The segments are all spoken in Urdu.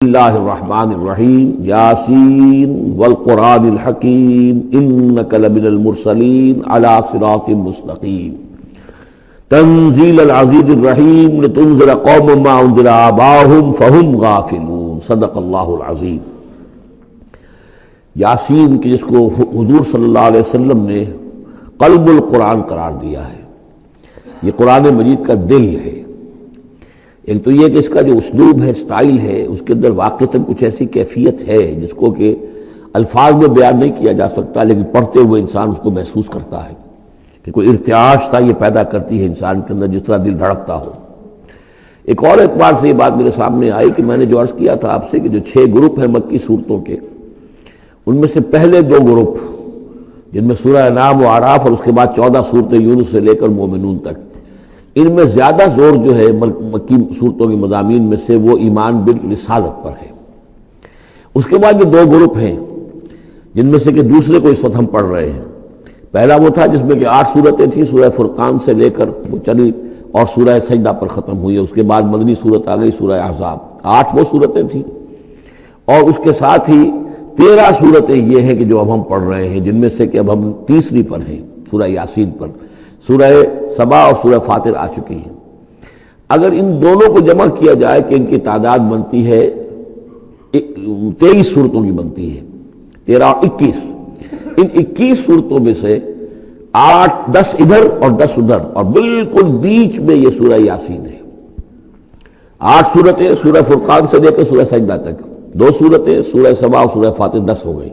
اللہ الرحمن الرحیم یاسین والقرآن الحکیم انک لمن المرسلین علی صراط مستقیم تنزیل العزیز الرحیم لتنذر قوما ما انذر آباؤہم فہم غافلون صدق اللہ العظیم۔ یاسین کی جس کو حضور صلی اللہ علیہ وسلم نے قلب القرآن قرار دیا ہے، یہ قرآن مجید کا دل ہے۔ ایک تو یہ کہ اس کا جو اسلوب ہے، سٹائل ہے، اس کے اندر واقعتاً کچھ ایسی کیفیت ہے جس کو کہ الفاظ میں بیان نہیں کیا جا سکتا، لیکن پڑھتے ہوئے انسان اس کو محسوس کرتا ہے کہ کوئی ارتعاش تھا یہ پیدا کرتی ہے انسان کے اندر، جس طرح دل دھڑکتا ہو۔ ایک اور اعتبار سے یہ بات میرے سامنے آئی کہ میں نے جو عرض کیا تھا آپ سے کہ جو 6 گروپ ہیں مکی صورتوں کے، ان میں سے پہلے 2 گروپ جن میں سورہ انعام و اعراف اور اس کے بعد 14 صورتیں یونس سے لے کر مومنون تک، ان میں زیادہ زور جو ہے مکی صورتوں کے مضامین میں سے وہ ایمان بالرسالت پر ہے۔ اس کے بعد جو 2 گروپ ہیں جن میں سے کہ دوسرے کو اس وقت ہم پڑھ رہے ہیں، پہلا وہ تھا جس میں کہ 8 صورتیں تھیں، سورہ فرقان سے لے کر وہ چلی اور سورہ سجدہ پر ختم ہوئی، اس کے بعد مدنی صورت آ گئی سورہ احزاب، 8 وہ صورتیں تھیں، اور اس کے ساتھ ہی 13 صورتیں یہ ہیں کہ جو اب ہم پڑھ رہے ہیں، جن میں سے کہ اب ہم تیسری پر ہیں، سورہ یاسین پر۔ سورہ سبا اور سورہ فاطر آ چکی ہیں۔ اگر ان دونوں کو جمع کیا جائے کہ ان کی تعداد بنتی ہے 23 صورتوں کی بنتی ہے، 13 اور 21۔ ان 21 صورتوں میں سے 10 ادھر اور 10 ادھر، اور بالکل بیچ میں یہ سورہ یاسین ہے۔ 8 صورتیں سورہ فرقان سے لے کر سورہ سجدہ تک، 2 صورتیں سورہ سبا اور سورہ فاطر، 10 ہو گئی،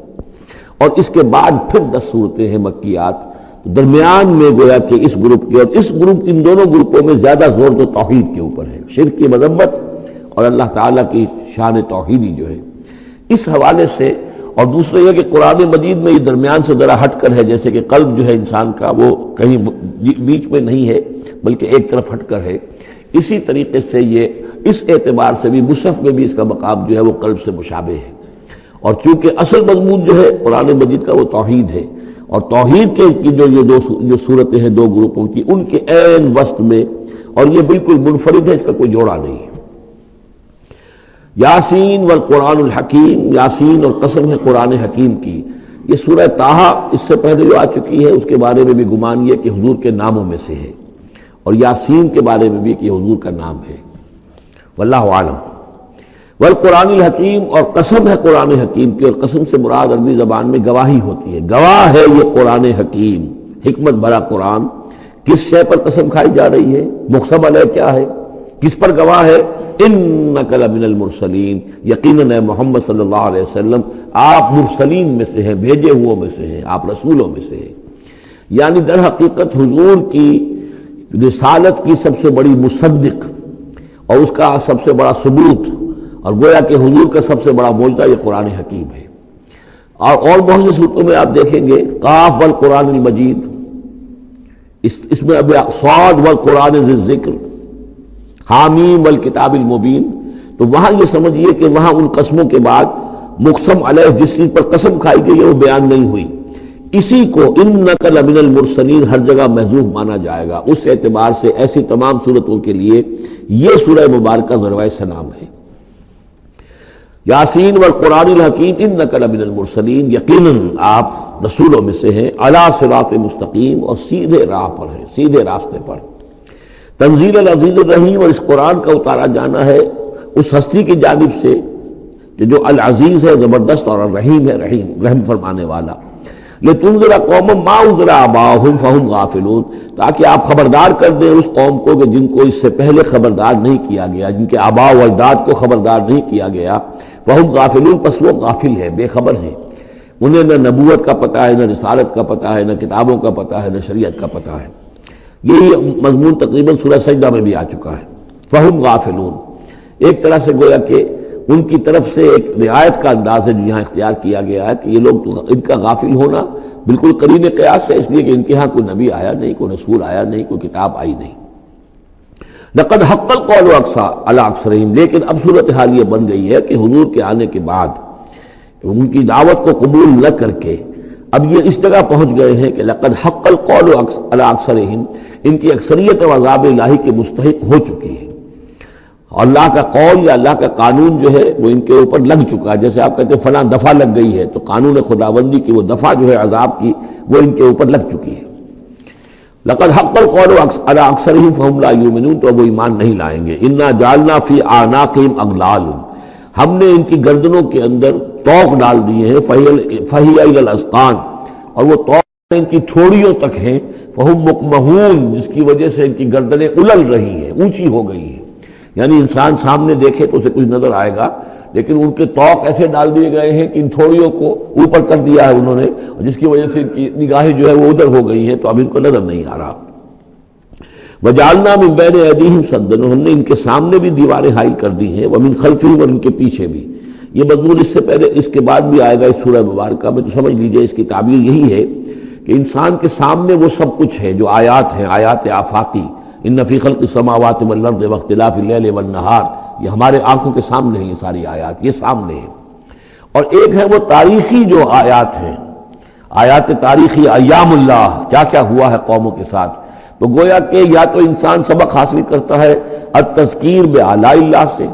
اور اس کے بعد پھر 10 صورتیں ہیں مکیات۔ درمیان میں گویا کہ اس گروپ کی اور اس گروپ، ان دونوں گروپوں میں زیادہ زور تو توحید کے اوپر ہے، شرک کی مذمت اور اللہ تعالیٰ کی شان توحیدی جو ہے، اس حوالے سے۔ اور دوسرا یہ کہ قرآن مجید میں یہ درمیان سے ذرا ہٹ کر ہے، جیسے کہ قلب جو ہے انسان کا وہ کہیں بیچ میں نہیں ہے بلکہ ایک طرف ہٹ کر ہے، اسی طریقے سے یہ اس اعتبار سے بھی مصحف میں بھی اس کا مقام جو ہے وہ قلب سے مشابہ ہے۔ اور چونکہ اصل مضمون جو ہے قرآن مجید کا وہ توحید ہے، اور توحید کی جو صورتیں ہیں 2 گروپوں کی، ان کے عین وسط میں، اور یہ بالکل منفرد ہے، اس کا کوئی جوڑا نہیں ہے۔ یاسین والقرآن الحکیم، یاسین اور قسم ہے قرآن حکیم کی۔ یہ سورہ طٰہٰ اس سے پہلے جو آ چکی ہے، اس کے بارے میں بھی گمان یہ کہ حضور کے ناموں میں سے ہے، اور یاسین کے بارے میں بھی کہ حضور کا نام ہے، واللہ عالم۔ والقرآن الحکیم، اور قسم ہے قرآن حکیم کی، اور قسم سے مراد عربی زبان میں گواہی ہوتی ہے، گواہ ہے یہ قرآن حکیم، حکمت بھرا قرآن۔ کس شے پر قسم کھائی جا رہی ہے؟ مقسم علیہ کیا ہے؟ کس پر گواہ ہے؟ انک لمن المرسلین، یقیناً اے محمد صلی اللہ علیہ وسلم آپ مرسلین میں سے ہیں، بھیجے ہوئوں میں سے ہیں، آپ رسولوں میں سے ہیں۔ یعنی در حقیقت حضور کی رسالت کی سب سے بڑی مصدق اور اس کا سب سے بڑا ثبوت، اور گویا کہ حضور کا سب سے بڑا معجزہ یہ قرآن حکیم ہے۔ اور بہت سی صورتوں میں آپ دیکھیں گے قاف والقرآن المجید، اس میں اب صاد والقرآن ذی الذکر، حامیم والکتاب المبین، تو وہاں یہ سمجھیے کہ وہاں ان قسموں کے بعد مقسم علیہ جس چیز پر قسم کھائی گئی ہے وہ بیان نہیں ہوئی، اسی کو انک لمن المرسلین ہر جگہ محذوف مانا جائے گا۔ اس اعتبار سے ایسی تمام صورتوں کے لیے یہ سورہ مبارکہ ذروۂ سلام ہے۔ یاسین والقرآن الحکیم انک لمن المرسلین، یقیناً آپ رسولوں میں سے ہیں، علی صراط مستقیم، اور سیدھے راہ پر ہیں، سیدھے راستے پر۔ تنزیل العزیز الرحیم، اور اس قرآن کا اتارا جانا ہے اس ہستی کی جانب سے کہ جو العزیز ہے، زبردست، اور الرحیم ہے، رحم فرمانے والا۔ لتنذر قوما ما انذر آباؤہم فہم غافلون، تاکہ آپ خبردار کر دیں اس قوم کو کہ جن کو اس سے پہلے خبردار نہیں کیا گیا، جن کے آباء و اجداد کو خبردار نہیں کیا گیا، فہم غافلون، پس وہ غافل ہیں، بے خبر ہیں، انہیں نہ نبوت کا پتہ ہے، نہ رسالت کا پتہ ہے، نہ کتابوں کا پتہ ہے، نہ شریعت کا پتہ ہے۔ یہی مضمون تقریباً سورہ سجدہ میں بھی آ چکا ہے، فہم غافلون۔ ایک طرح سے گویا کہ ان کی طرف سے ایک رعایت کا انداز ہے جو یہاں اختیار کیا گیا ہے کہ یہ لوگ، ان کا غافل ہونا بالکل قرین قیاس ہے، اس لیے کہ ان کے ہاں کوئی نبی آیا نہیں، کوئی رسول آیا نہیں، کوئی کتاب آئی نہیں۔ لقد حق القول علی اکثرہم، لیکن اب صورتحال یہ بن گئی ہے کہ حضور کے آنے کے بعد ان کی دعوت کو قبول نہ کر کے اب یہ اس جگہ پہنچ گئے ہیں کہ لقد حق القول علی اکثرہم، ان کی اکثریت عذاب الہی کے مستحق ہو چکی ہے۔ اور اللہ کا قول یا اللہ کا قانون جو ہے وہ ان کے اوپر لگ چکا ہے. جیسے آپ کہتے ہیں فلاں دفعہ لگ گئی ہے، تو قانون خداوندی کی وہ دفعہ جو ہے عذاب کی وہ ان کے اوپر لگ چکی ہے. لقد حق القول علی اکثرهم فهم لا یؤمنون، تو وہ ایمان نہیں لائیں گے. انا جعلنا فی اعناقهم اغلال، ہم نے ان کی گردنوں کے اندر طوق ڈال دیے ہیں. فہی الی الاذقان، اور وہ طوق ان کی تھوڑیوں تک ہیں. فہم مقمحون، جس کی وجہ سے ان کی گردنیں الل رہی ہیں، اونچی ہو گئی ہیں. یعنی انسان سامنے دیکھے تو اسے کچھ نظر آئے گا، لیکن ان کے طوق ایسے ڈال دیے گئے ہیں کہ ان تھوڑیوں کو اوپر کر دیا ہے انہوں نے، جس کی وجہ سے ان کی نگاہیں جو ہے وہ ادھر ہو گئی ہیں، تو اب ان کو نظر نہیں آ رہا. وجعلنا من بین ایدیہم سدا، ہم نے ان کے سامنے بھی دیواریں حائل کر دی ہیں، ومن خلفہم، اور ان کے پیچھے بھی. یہ مضمون اس سے پہلے اس کے بعد بھی آئے گا اس سورہ مبارکہ میں، تو سمجھ لیجئے اس کی تعبیر یہی ہے کہ انسان کے سامنے وہ سب کچھ ہے جو آیات ہیں، آیات آفاقی. ان فی خلق السماوات والارض واختلاف اللیل والنہار، یہ ہمارے آنکھوں کے سامنے ہیں، یہ ساری آیات یہ سامنے ہیں. اور ایک ہے وہ تاریخی جو آیات ہیں، آیات تاریخی، ایام اللہ، کیا کیا ہوا ہے قوموں کے ساتھ. تو گویا کہ یا تو انسان سبق حاصل کرتا ہے التذکیر بآلاء اللہ سے،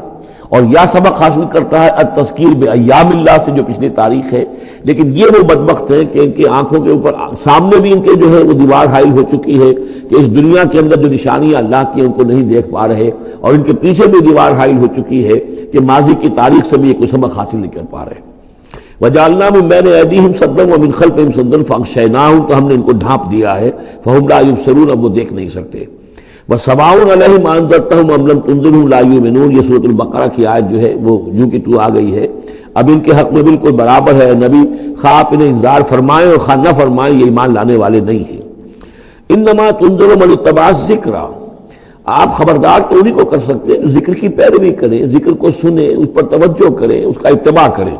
اور یا سبق حاصل کرتا ہے التذکیر بایام اللہ سے جو پچھلی تاریخ ہے. لیکن یہ وہ بدبخت ہیں کہ ان کی آنکھوں کے اوپر سامنے بھی ان کے جو ہے وہ دیوار حائل ہو چکی ہے کہ اس دنیا کے اندر جو نشانیاں اللہ کی ان کو نہیں دیکھ پا رہے، اور ان کے پیچھے بھی دیوار حائل ہو چکی ہے کہ ماضی کی تاریخ سے بھی یہ کوئی سبق حاصل نہیں کر پا رہے. وجعلنا من بین ایدیہم سدا ومن خلفہم سدا فاغشیناہم، تو ہم نے ان کو ڈھانپ دیا ہے. فہم لا یبصرون، اب وہ دیکھ نہیں سکتے. وَسَوَاءٌ عَلَيْهِمْ أَنذَرْتَهُمْ أَمْ لَمْ تُنذِرْهُمْ لَا يُؤْمِنُونَ، یہ سورۃ البقرہ کی آیت جو ہے وہ جو کہ تو آ گئی ہے. اب ان کے حق میں بالکل برابر ہے، نبی خواہ آپ انہیں انذار فرمائیں اور خواہ نہ فرمائیں، یہ ایمان لانے والے نہیں ہیں. انما تنذر من اتبع الذکر، آپ خبردار تو انہیں کو کر سکتے ہیں جو ذکر کی پیروی کریں، ذکر کو سنیں، اس پر توجہ کریں، اس کا اتباع کریں.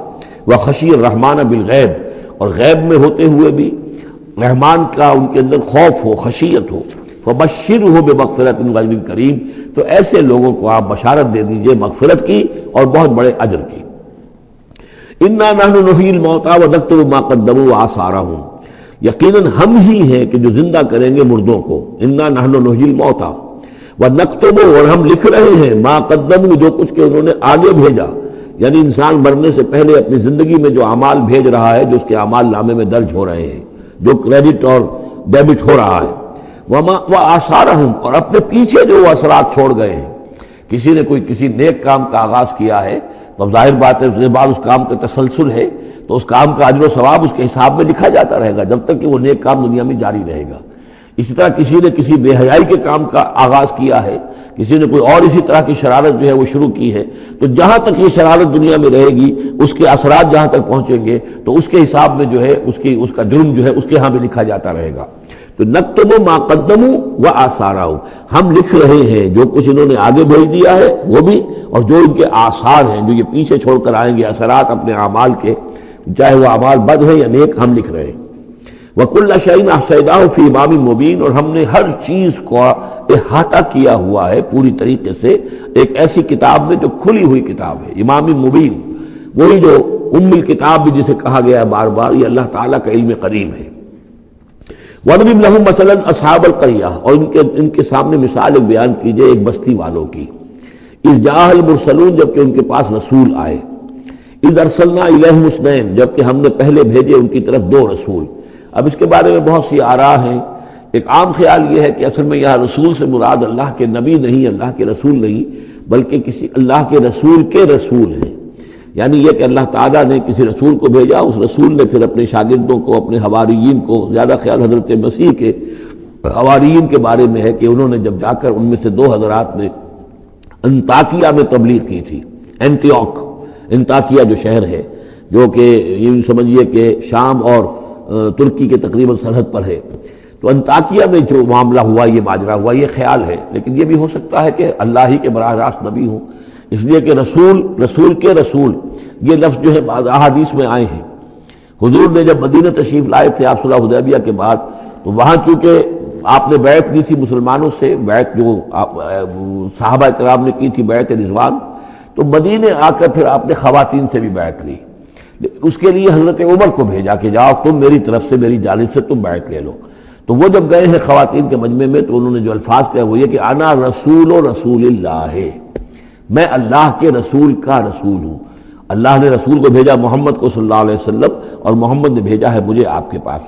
وخشی الرحمن بالغیب، اور غیب میں ہوتے ہوئے بھی رحمان کا ان کے اندر خوف ہو، خشیت ہو. فبشرہ بمغفرۃ واجر کریم، تو ایسے لوگوں کو آپ بشارت دے دیجئے مغفرت کی اور بہت بڑے اجر کی. انا نحن نحیی الموتى ونکتب ما قدموا وآثارهم، یقیناً ہم ہی ہیں کہ جو زندہ کریں گے مردوں کو. انا نحن نحیی الموتى ونکتب، اور ہم لکھ رہے ہیں ما قدموا، جو کچھ کہ انہوں نے آگے بھیجا. یعنی انسان مرنے سے پہلے اپنی زندگی میں جو اعمال بھیج رہا ہے، جو اس کے اعمال نامے میں درج ہو رہے ہیں، جو کریڈٹ اور ڈیبٹ ہو رہا ہے. وآثارہم، اور اپنے پیچھے جو وہ اثرات چھوڑ گئے ہیں. کسی نے کوئی کسی نیک کام کا آغاز کیا ہے تو اب ظاہر بات ہے اس کے بعد اس کام کا تسلسل ہے، تو اس کام کا اجر و ثواب اس کے حساب میں لکھا جاتا رہے گا جب تک کہ وہ نیک کام دنیا میں جاری رہے گا. اسی طرح کسی نے کسی بے حیائی کے کام کا آغاز کیا ہے، کسی نے کوئی اور اسی طرح کی شرارت جو ہے وہ شروع کی ہے، تو جہاں تک یہ شرارت دنیا میں رہے گی، اس کے اثرات جہاں تک پہنچیں گے تو اس کے حساب میں جو ہے اس کا جرم جو ہے اس کے ہاں بھی لکھا جاتا رہے گا. تو نکتب ما قدموا وآثارہم، ہم لکھ رہے ہیں جو کچھ انہوں نے آگے بھیج دیا ہے وہ بھی، اور جو ان کے آثار ہیں جو یہ پیچھے چھوڑ کر آئیں گے اثرات اپنے اعمال کے، چاہے وہ اعمال بد ہیں یا نیک، ہم لکھ رہے ہیں. وَكُلَّ شَيْءٍ أَحْصَيْنَاهُ فِي إِمَامٍ مُبِينٍ، اور ہم نے ہر چیز کو احاطہ کیا ہوا ہے پوری طریقے سے ایک ایسی کتاب میں جو کھلی ہوئی کتاب ہے. امام مبین، وہی جو ام الکتاب بھی جسے کہا گیا ہے بار بار، یہ اللہ تعالیٰ کا علم قدیم ہے. وَاضْرِبْ لَهُم مَثَلًا أَصْحَابَ الْقَرْيَةِ، اور ان کے سامنے مثال ایک بیان کیجئے ایک بستی والوں کی. اِذْ جَاءَ الْمُرْسَلُونَ، جبکہ ان کے پاس رسول آئے. اِذْ أَرْسَلْنَا إِلَيْهِمُ اثْنَيْنِ، جبکہ ہم نے پہلے بھیجے ان کی طرف دو رسول. اب اس کے بارے میں بہت سی آراء ہیں. ایک عام خیال یہ ہے کہ اصل میں یہاں رسول سے مراد اللہ کے نبی نہیں، اللہ کے رسول نہیں، بلکہ کسی اللہ کے رسول ہیں. یعنی یہ کہ اللہ تعالیٰ نے کسی رسول کو بھیجا، اس رسول نے پھر اپنے شاگردوں کو، اپنے حواریین کو، زیادہ خیال حضرت مسیح کے حواریین کے بارے میں ہے کہ انہوں نے جب جا کر ان میں سے دو حضرات نے انطاکیہ میں تبلیغ کی تھی. انطاکیہ جو شہر ہے، جو کہ یہ سمجھیے کہ شام اور ترکی کے تقریباً سرحد پر ہے، تو انطاکیہ میں جو معاملہ ہوا، یہ ماجرا ہوا، یہ خیال ہے. لیکن یہ بھی ہو سکتا ہے کہ اللہ ہی کے براہ راست نبی ہوں، اس لیے کہ رسول کے رسول یہ لفظ جو ہے بعض احادیث میں آئے ہیں. حضور نے جب مدینہ تشریف لائے تھے آپ صلح حدیبیہ کے بعد، تو وہاں چونکہ آپ نے بیعت لی تھی مسلمانوں سے، بیعت جو صحابہ کرام نے کی تھی بیعت رضوان، تو مدینے آ کر پھر آپ نے خواتین سے بھی بیعت لی. اس کے لیے حضرت عمر کو بھیجا کہ جاؤ تم میری طرف سے، میری جانب سے تم بیعت لے لو. تو وہ جب گئے ہیں خواتین کے مجمع میں تو انہوں نے جو الفاظ کہے وہ یہ کہ انا رسول اللہ، میں اللہ کے رسول کا رسول ہوں. اللہ نے رسول کو بھیجا محمد کو صلی اللہ علیہ وسلم، اور محمد نے بھیجا ہے مجھے آپ کے پاس.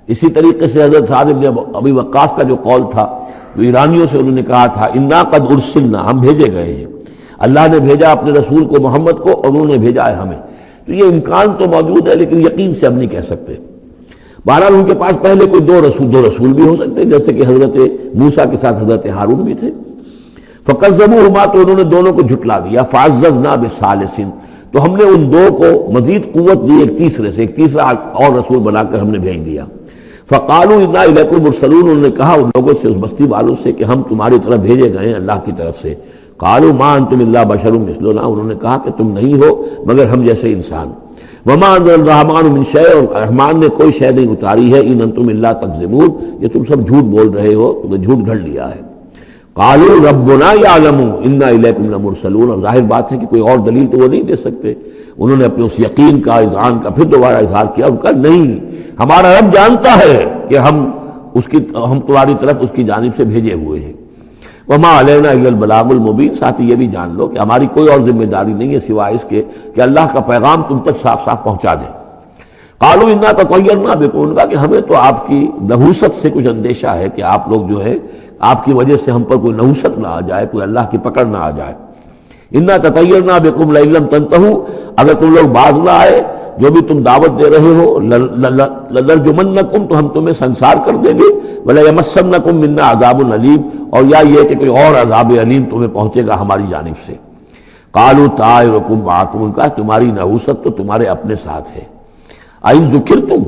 اسی طریقے سے حضرت سعد بن ابی وقاص کا جو قول تھا، جو ایرانیوں سے انہوں نے کہا تھا انا قد ارسلنا، ہم بھیجے گئے ہیں، اللہ نے بھیجا اپنے رسول کو محمد کو اور انہوں نے بھیجا ہے ہمیں. تو یہ امکان تو موجود ہے لیکن یقین سے ہم نہیں کہہ سکتے. بہرحال ان کے پاس پہلے کوئی دو رسول بھی ہو سکتے ہیں، جیسے کہ حضرت موسیٰ کے ساتھ حضرت ہارون بھی تھے. فَكَذَّبُوهُمَا، تو انہوں نے دونوں کو جھٹلا دیا. فَعَزَّزْنَا بِثَالِثٍ، تو ہم نے ان دو کو مزید قوت دی ایک تیسرے سے، ایک تیسرا اور رسول بنا کر ہم نے بھیج دیا. فَقَالُوا إِنَّا إِلَيْكُم مُرْسَلُونَ، انہوں نے کہا ان لوگوں سے، اس بستی والوں سے کہ ہم تمہاری طرف بھیجے گئے ہیں اللہ کی طرف سے. قَالُوا مَا أَنتُمْ إِلَّا بَشَرٌ مِثْلُنَا، انہوں نے کہا کہ تم نہیں ہو مگر ہم جیسے انسان. وَمَا أَنزَلَ الرَّحْمَٰنُ مِن شَيْءٍ، اور رحمان نے کوئی شے نہیں اتاری ہے. إِنْ أَنتُمْ إِلَّا تَكْذِبُونَ، یہ تم سب جھوٹ بول رہے ہو، تم نے جھوٹ گھڑ لیا ہے. قَالُوا رَبُّنَا يَعْلَمُ إِنَّا إِلَيْكُمْ لَمُرْسَلُونَ، اور ظاہر بات ہے کہ کوئی اور دلیل تو وہ نہیں دے سکتے. انہوں نے اپنے اس یقین کا، اذعان کا پھر دوبارہ اظہار کیا. ان کا نہیں، ہمارا رب جانتا ہے کہ ہم تمہاری طرف اس کی جانب سے بھیجے ہوئے ہیں. وما علینا الا البلاغ المبین، ساتھ یہ بھی جان لو کہ ہماری کوئی اور ذمہ داری نہیں ہے سوائے اس کے کہ اللہ کا پیغام تم تک صاف صاف پہنچا دیں. قالوا انا تطیرنا بکم، ان کا کہ ہمیں تو آپ کی نحوست سے کچھ اندیشہ ہے کہ آپ لوگ جو ہے آپ کی وجہ سے ہم پر کوئی نحوست نہ آ جائے، کوئی اللہ کی پکڑ نہ آ جائے. انا تطیرنا بکم لئن لم تنتہوا، اگر تم لوگ باز نہ آئے جو بھی تم دعوت دے رہے ہو، لنرجمنکم، تو ہم تمہیں سنسار کر دیں گے. ولیمسنکم منا عذاب علیم، اور یا یہ کہ کوئی اور عذاب علیم تمہیں پہنچے گا ہماری جانب سے. قالوا طائرکم معکم، ان کا تمہاری نحوست تو تمہارے اپنے ساتھ ہے. ان ذکرتم،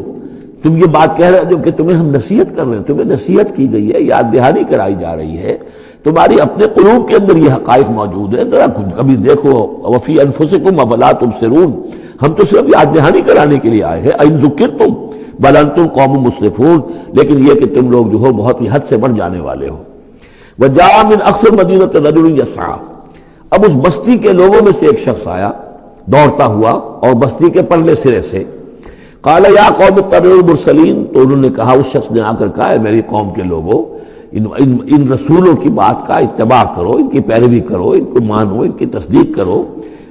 تم یہ بات کہہ رہے ہو کہ تمہیں ہم نصیحت کر رہے ہیں، تمہیں نصیحت کی گئی ہے، یاد دہانی کرائی جا رہی ہے، تمہاری اپنے قلوب کے اندر یہ حقائق موجود ہیں، ذرا کبھی دیکھو. وفی انفسکم افلا تبصرون، ہم تو صرف یاد دہانی کرانے کے لیے آئے ہیں. ان ذکرتم بل انتم قوم مسرفون، لیکن یہ کہ تم لوگ جو ہو بہت ہی حد سے بڑھ جانے والے ہو. وجاء من اقصى المدینة رجل یسعى، اب اس بستی کے لوگوں میں سے ایک شخص آیا دوڑتا ہوا، اور بستی کے پرلے سرے سے. قال یا قوم اتبعوا المرسلین، تو انہوں نے کہا، اس شخص نے آ کر کہا، ہے میری قوم کے لوگوں، ان رسولوں کی بات کا اتباع کرو، ان کی پیروی کرو، ان کو مانو، ان کی تصدیق کرو.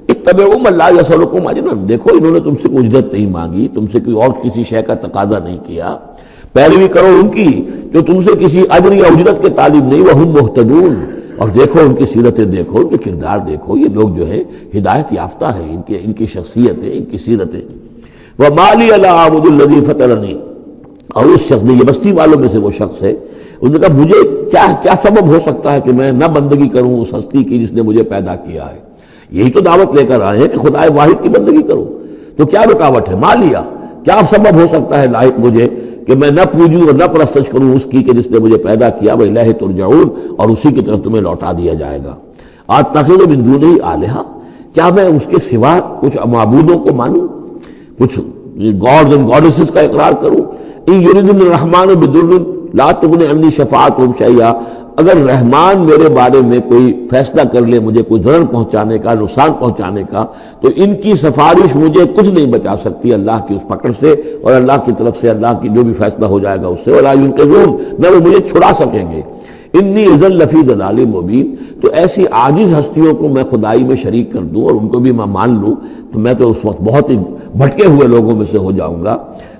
اتبعوا من لا یسألکم اجرا، دیکھو انہوں نے تم سے کوئی اجرت نہیں مانگی، تم سے کوئی اور کسی شے کا تقاضا نہیں کیا. پیروی کرو ان کی جو تم سے کسی اجر یا اجرت کے طالب نہیں. وہم مہتدون، اور دیکھو ان کی سیرتیں دیکھو، ان کے کردار دیکھو، یہ لوگ جو ہے ہدایت یافتہ ہیں، ان کی شخصیتیں، ان کی سیرتیں. وَمَا لِيَ لَا أَعْبُدُ الَّذِي فَطَرَنِي، اور اس شخص نے، یہ بستی والوں میں سے وہ شخص ہے، انہوں نے کہا مجھے کیا سبب ہو سکتا ہے کہ میں نہ بندگی کروں اس ہستی کی جس نے مجھے پیدا کیا ہے. یہی تو دعوت لے کر آئے ہیں کہ خدا واحد کی بندگی کرو، تو کیا رکاوٹ ہے؟ ما لیا، کیا سبب ہو سکتا ہے لائق مجھے کہ میں نہ پوجوں اور نہ پرستش کروں اس کی کہ جس نے مجھے پیدا کیا. وَإِلَيْهِ تُرْجَعُونَ، اور اسی کی طرف تمہیں لوٹا دیا جائے گا. أَتَّخِذُ مِن دُونِهِ آلِهَةً، کیا میں اس کے سوا کچھ معبودوں کو مانوں، کچھ گاڈز اینڈ گاڈیسز کا اقرار کروں. ان یریدنی الرحمن بضر لا تغنی عنی شفاعتهم شیئا، اگر رحمان میرے بارے میں کوئی فیصلہ کر لے مجھے کوئی ضرر پہنچانے کا، نقصان پہنچانے کا، تو ان کی سفارش مجھے کچھ نہیں بچا سکتی اللہ کی اس پکڑ سے، اور اللہ کی طرف سے اللہ کی جو بھی فیصلہ ہو جائے گا اس سے. ولا ينقذون، نہ وہ مجھے چھڑا سکیں گے. انی اذا لفی ضلال مبین، تو ایسی عاجز ہستیوں کو میں خدائی میں شریک کر دوں اور ان کو بھی میں مان لوں تو میں تو اس وقت بہت ہی بھٹکے ہوئے لوگوں میں سے ہو جاؤں گا.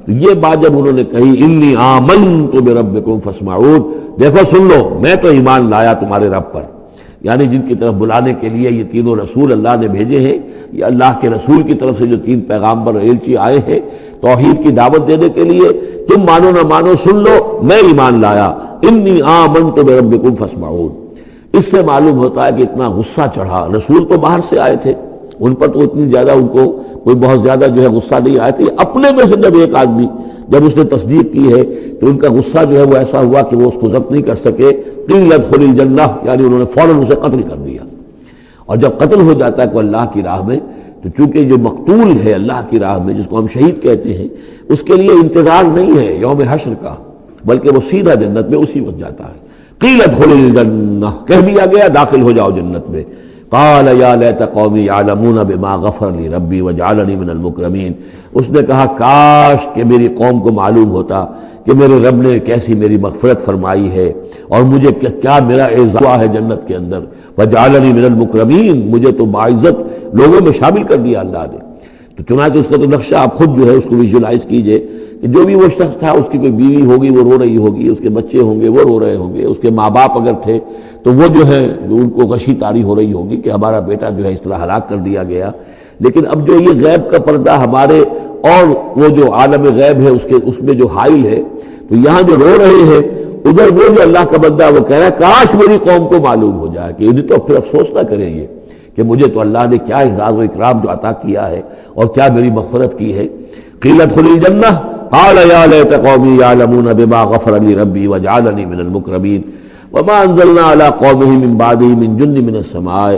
تو یہ بات جب انہوں نے کہی، انی آمنت بربکم فاسمعون، دیکھو سن لو، میں تو ایمان لایا تمہارے رب پر، یعنی جن کی طرف بلانے کے لیے یہ تینوں رسول اللہ نے بھیجے ہیں، یہ اللہ کے رسول کی طرف سے جو تین پیغامبر ایلچی آئے ہیں توحید کی دعوت دینے کے لیے، تم مانو نہ مانو سن لو، میں ایمان لایا. انی آمنت بربکم فاسمعون. اس سے معلوم ہوتا ہے کہ اتنا غصہ چڑھا. رسول تو باہر سے آئے تھے، ان پر تو اتنی زیادہ ان کو کوئی بہت زیادہ جو ہے غصہ نہیں آیا تھا. اپنے میں سے جب ایک آدمی جب اس نے تصدیق کی ہے تو ان کا غصہ جو ہے وہ ایسا ہوا کہ وہ اس کو ضبط نہیں کر سکے. قیل ادخل الجنہ، یعنی انہوں نے فوراً اسے قتل کر دیا. اور جب قتل ہو جاتا ہے کوئی اللہ کی راہ میں، تو چونکہ جو مقتول ہے اللہ کی راہ میں، جس کو ہم شہید کہتے ہیں، اس کے لیے انتظار نہیں ہے یوم حشر کا، بلکہ وہ سیدھا جنت میں اسی وقت جاتا ہے. قیل ادخل الجنہ، کہہ دیا گیا داخل ہو جاؤ جنت میں. قال یا لیت قومی یعلمون بما غفر لی ربی وجعلنی من المکرمین، اس نے کہا کاش کہ میری قوم کو معلوم ہوتا کہ میرے رب نے کیسی میری مغفرت فرمائی ہے اور مجھے کیا میرا اعزاز ہوا ہے جنت کے اندر، وجعلنی من المکرمین، مجھے تو باعزت لوگوں میں شامل کر دیا اللہ نے۔ تو چنانچہ اس کا تو نقشہ آپ خود جو ہے اس کو ویژولائز کیجئے کہ جو بھی وہ شخص تھا، اس کی کوئی بیوی ہوگی وہ رو رہی ہوگی، اس کے بچے ہوں گے وہ رو رہے ہوں گے، اس کے ماں باپ اگر تھے تو وہ جو ہے ان کو غشی طاری ہو رہی ہوگی کہ ہمارا بیٹا جو ہے اس طرح ہلاک کر دیا گیا۔ لیکن اب جو یہ غیب کا پردہ ہمارے اور وہ جو عالم غیب ہے اس میں جو حائل ہے، تو یہاں جو رو رہے ہیں ادھر وہ جو اللہ کا بندہ وہ کہہ رہا ہے کاش میری قوم کو معلوم ہو جائے کہ انہیں تو پھر افسوس نہ کریں یہ کہ مجھے تو اللہ نے کیا اعزاز و اکرام جو عطا کیا ہے اور کیا میری مغفرت کی ہے۔ قیل ادخل الجنہ قال یا لیت قومی یعلمون بما غفر لی ربی وجعلنی من المکرمین وما انزلنا علی قومہ من بعدہ من جند من السماء،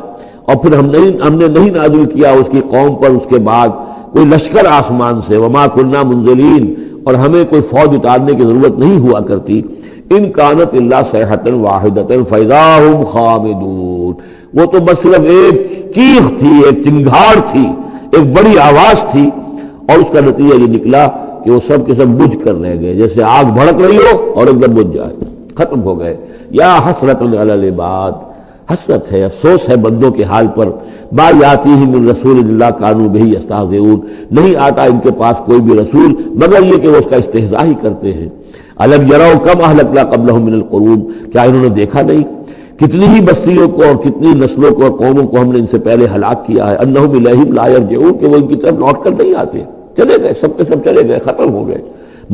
اور پھر ہم نے نہیں نازل کیا اس کی قوم پر اس کے بعد کوئی لشکر آسمان سے، وما کننا منزلین، اور ہمیں کوئی فوج اتارنے کی ضرورت نہیں ہوا کرتی، ان کانت الا صیحۃ واحدۃ فاذا ھم خامدون، وہ تو بس صرف ایک چیخ تھی، ایک چنگھاڑ تھی، ایک بڑی آواز تھی، اور اس کا نتیجہ یہ نکلا کہ وہ سب کے سب بجھ کر رہ گئے، جیسے آگ بھڑک رہی ہو اور ایک دم بجھ جائے، ختم ہو گئے۔ یا حسرۃ علی العباد، حسرت ہے، افسوس ہے بندوں کے حال پر، ما یاتیہم من رسول اللہ کانوا بہ یستہزئون، نہیں آتا ان کے پاس کوئی بھی رسول مگر یہ کہ وہ اس کا استہزاء ہی کرتے ہیں۔ الم یروا کم اہلکنا قبلہم من القرون، کیا انہوں نے دیکھا نہیں کتنی ہی بستیوں کو اور کتنی نسلوں کو اور قوموں کو ہم نے ان سے پہلے ہلاک کیا ہے، انہم الیہم لا یرجعون، کہ وہ ان کی طرف لوٹ کر نہیں آتے، چلے گئے، سب کے سب چلے گئے، ختم ہو گئے،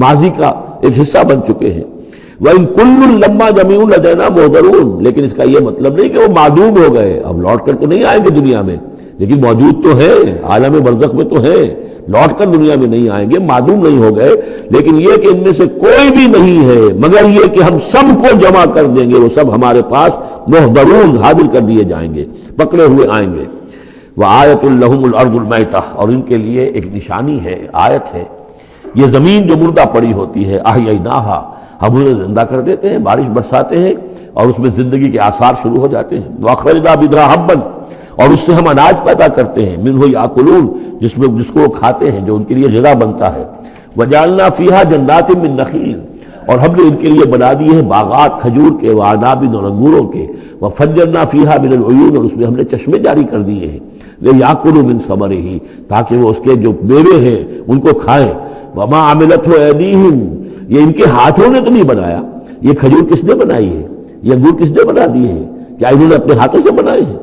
ماضی کا ایک حصہ بن چکے ہیں۔ وَإِن كُلٌّ لَمَّا جَمِيعٌ لَدَيْنَا مُحْضَرُونَ، لیکن اس کا یہ مطلب نہیں کہ وہ معدوم ہو گئے، اب لوٹ کر تو نہیں آئیں گے دنیا میں، لیکن موجود تو ہے، عالم برزخ میں تو ہے، لوٹ کر دنیا میں نہیں آئیں گے، معدوم نہیں ہو گئے، لیکن یہ کہ ان میں سے کوئی بھی نہیں ہے مگر یہ کہ ہم سب کو جمع کر دیں گے، وہ سب ہمارے پاس محضرون، حاضر کر دیے جائیں گے، پکڑے ہوئے آئیں گے۔ وَآیَةٌ لَهُمُ الْأَرْضُ الْمَيْتَةُ، اور ان کے لیے ایک نشانی ہے، آیت ہے، یہ زمین جو مردہ پڑی ہوتی ہے، احییناھا، ہم انہیں زندہ کر دیتے ہیں، بارش برساتے ہیں اور اس میں زندگی کے آثار شروع ہو جاتے ہیں۔ وَأَخْرَجْنَا بِذْرَا حَبًّا، اور اس سے ہم اناج پیدا کرتے ہیں، مِنْهُ یَأْکُلُونَ، جس کو وہ کھاتے ہیں، جو ان کے لیے غذا بنتا ہے۔ وَجَعَلْنَا فِیہا جَنَّاتٍ مِّن نَخِیلٍ، اور ہم نے ان کے لیے بنا دیے ہیں باغات کھجور کے، وَأَعْنَابٍ، اور انگوروں کے، وَفَجَّرْنَا فِیہا مِنَ الْعُیُونِ، اور اس میں ہم نے چشمے جاری کر دیے ہیں، لِیَأْکُلُوا مِن ثَمَرِہِ، تاکہ وہ اس کے جو میوے ہیں ان کو کھائیں۔ وَمَا عَمِلَتْهُ أَیْدِیہم، یہ ان کے ہاتھوں نے تو نہیں بنایا، یہ کھجور کس نے بنائی ہے، یہ انگور کس نے بنا دیے ہیں، کیا انہوں نے اپنے ہاتھوں سے بنائے ہیں؟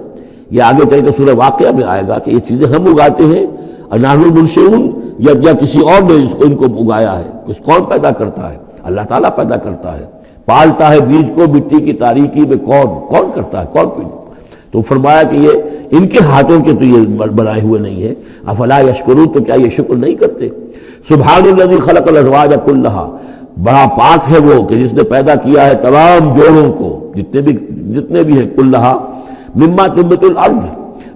یہ آگے چل کے سورہ واقعہ میں آئے گا کہ یہ چیزیں ہم اگاتے ہیں، نحن المنشئون، یا کسی اور نے ان کو اگایا ہے، کون پیدا کرتا ہے؟ اللہ تعالیٰ پیدا کرتا ہے، پالتا ہے بیج کو مٹی کی تاریکی میں، کون کرتا ہے، کون پیدا؟ تو فرمایا کہ یہ ان کے ہاتھوں کے تو یہ بنائے ہوئے نہیں ہے۔ افلا یشکرون، تو کیا یہ شکر نہیں کرتے؟ سبحان الذی خلق الازواج کلھا، بڑا پاک ہے وہ کہ جس نے پیدا کیا ہے تمام جوڑوں کو، جتنے بھی ہیں، کلھا مما تنبت الارض،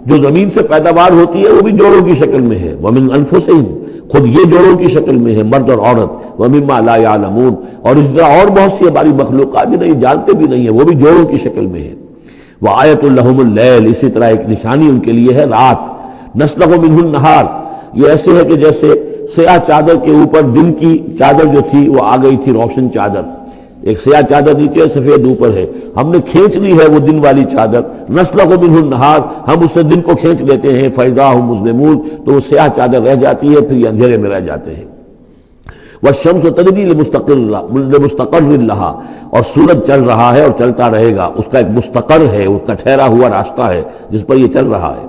جو زمین سے پیداوار ہوتی ہے وہ بھی جوڑوں کی شکل میں ہے، ومن انفسہم، خود یہ جوڑوں کی شکل میں ہے، مرد اور عورت، ومما لا یعلمون، اور اس طرح اور بہت سی ہماری مخلوقات بھی نہیں جانتے بھی نہیں ہیں، وہ بھی جوڑوں کی شکل میں ہے۔ وآیۃ لہم اللیل، اسی طرح ایک نشانی ان کے لیے ہے رات، نسلخ منہ النہار، یہ ایسے ہے کہ جیسے سیاہ چادر کے اوپر دن کی چادر جو تھی وہ آ گئی تھی روشن چادر، ایک سیاہ چادر نیچے سفید اوپر ہے، ہم نے کھینچ لی ہے وہ دن والی چادر، نسلخ منہ النہار، ہم اس سے دن کو کھینچ لیتے ہیں، فاذا ھم مظلمون، تو وہ سیاہ چادر رہ جاتی ہے، پھر یہ اندھیرے میں رہ جاتے ہیں۔ والشمس تجری لمستقر لہا، اور سورج چل رہا ہے اور چلتا رہے گا، اس کا ایک مستقر ہے، اس کا ٹھہرا ہوا راستہ ہے جس پر یہ چل رہا ہے۔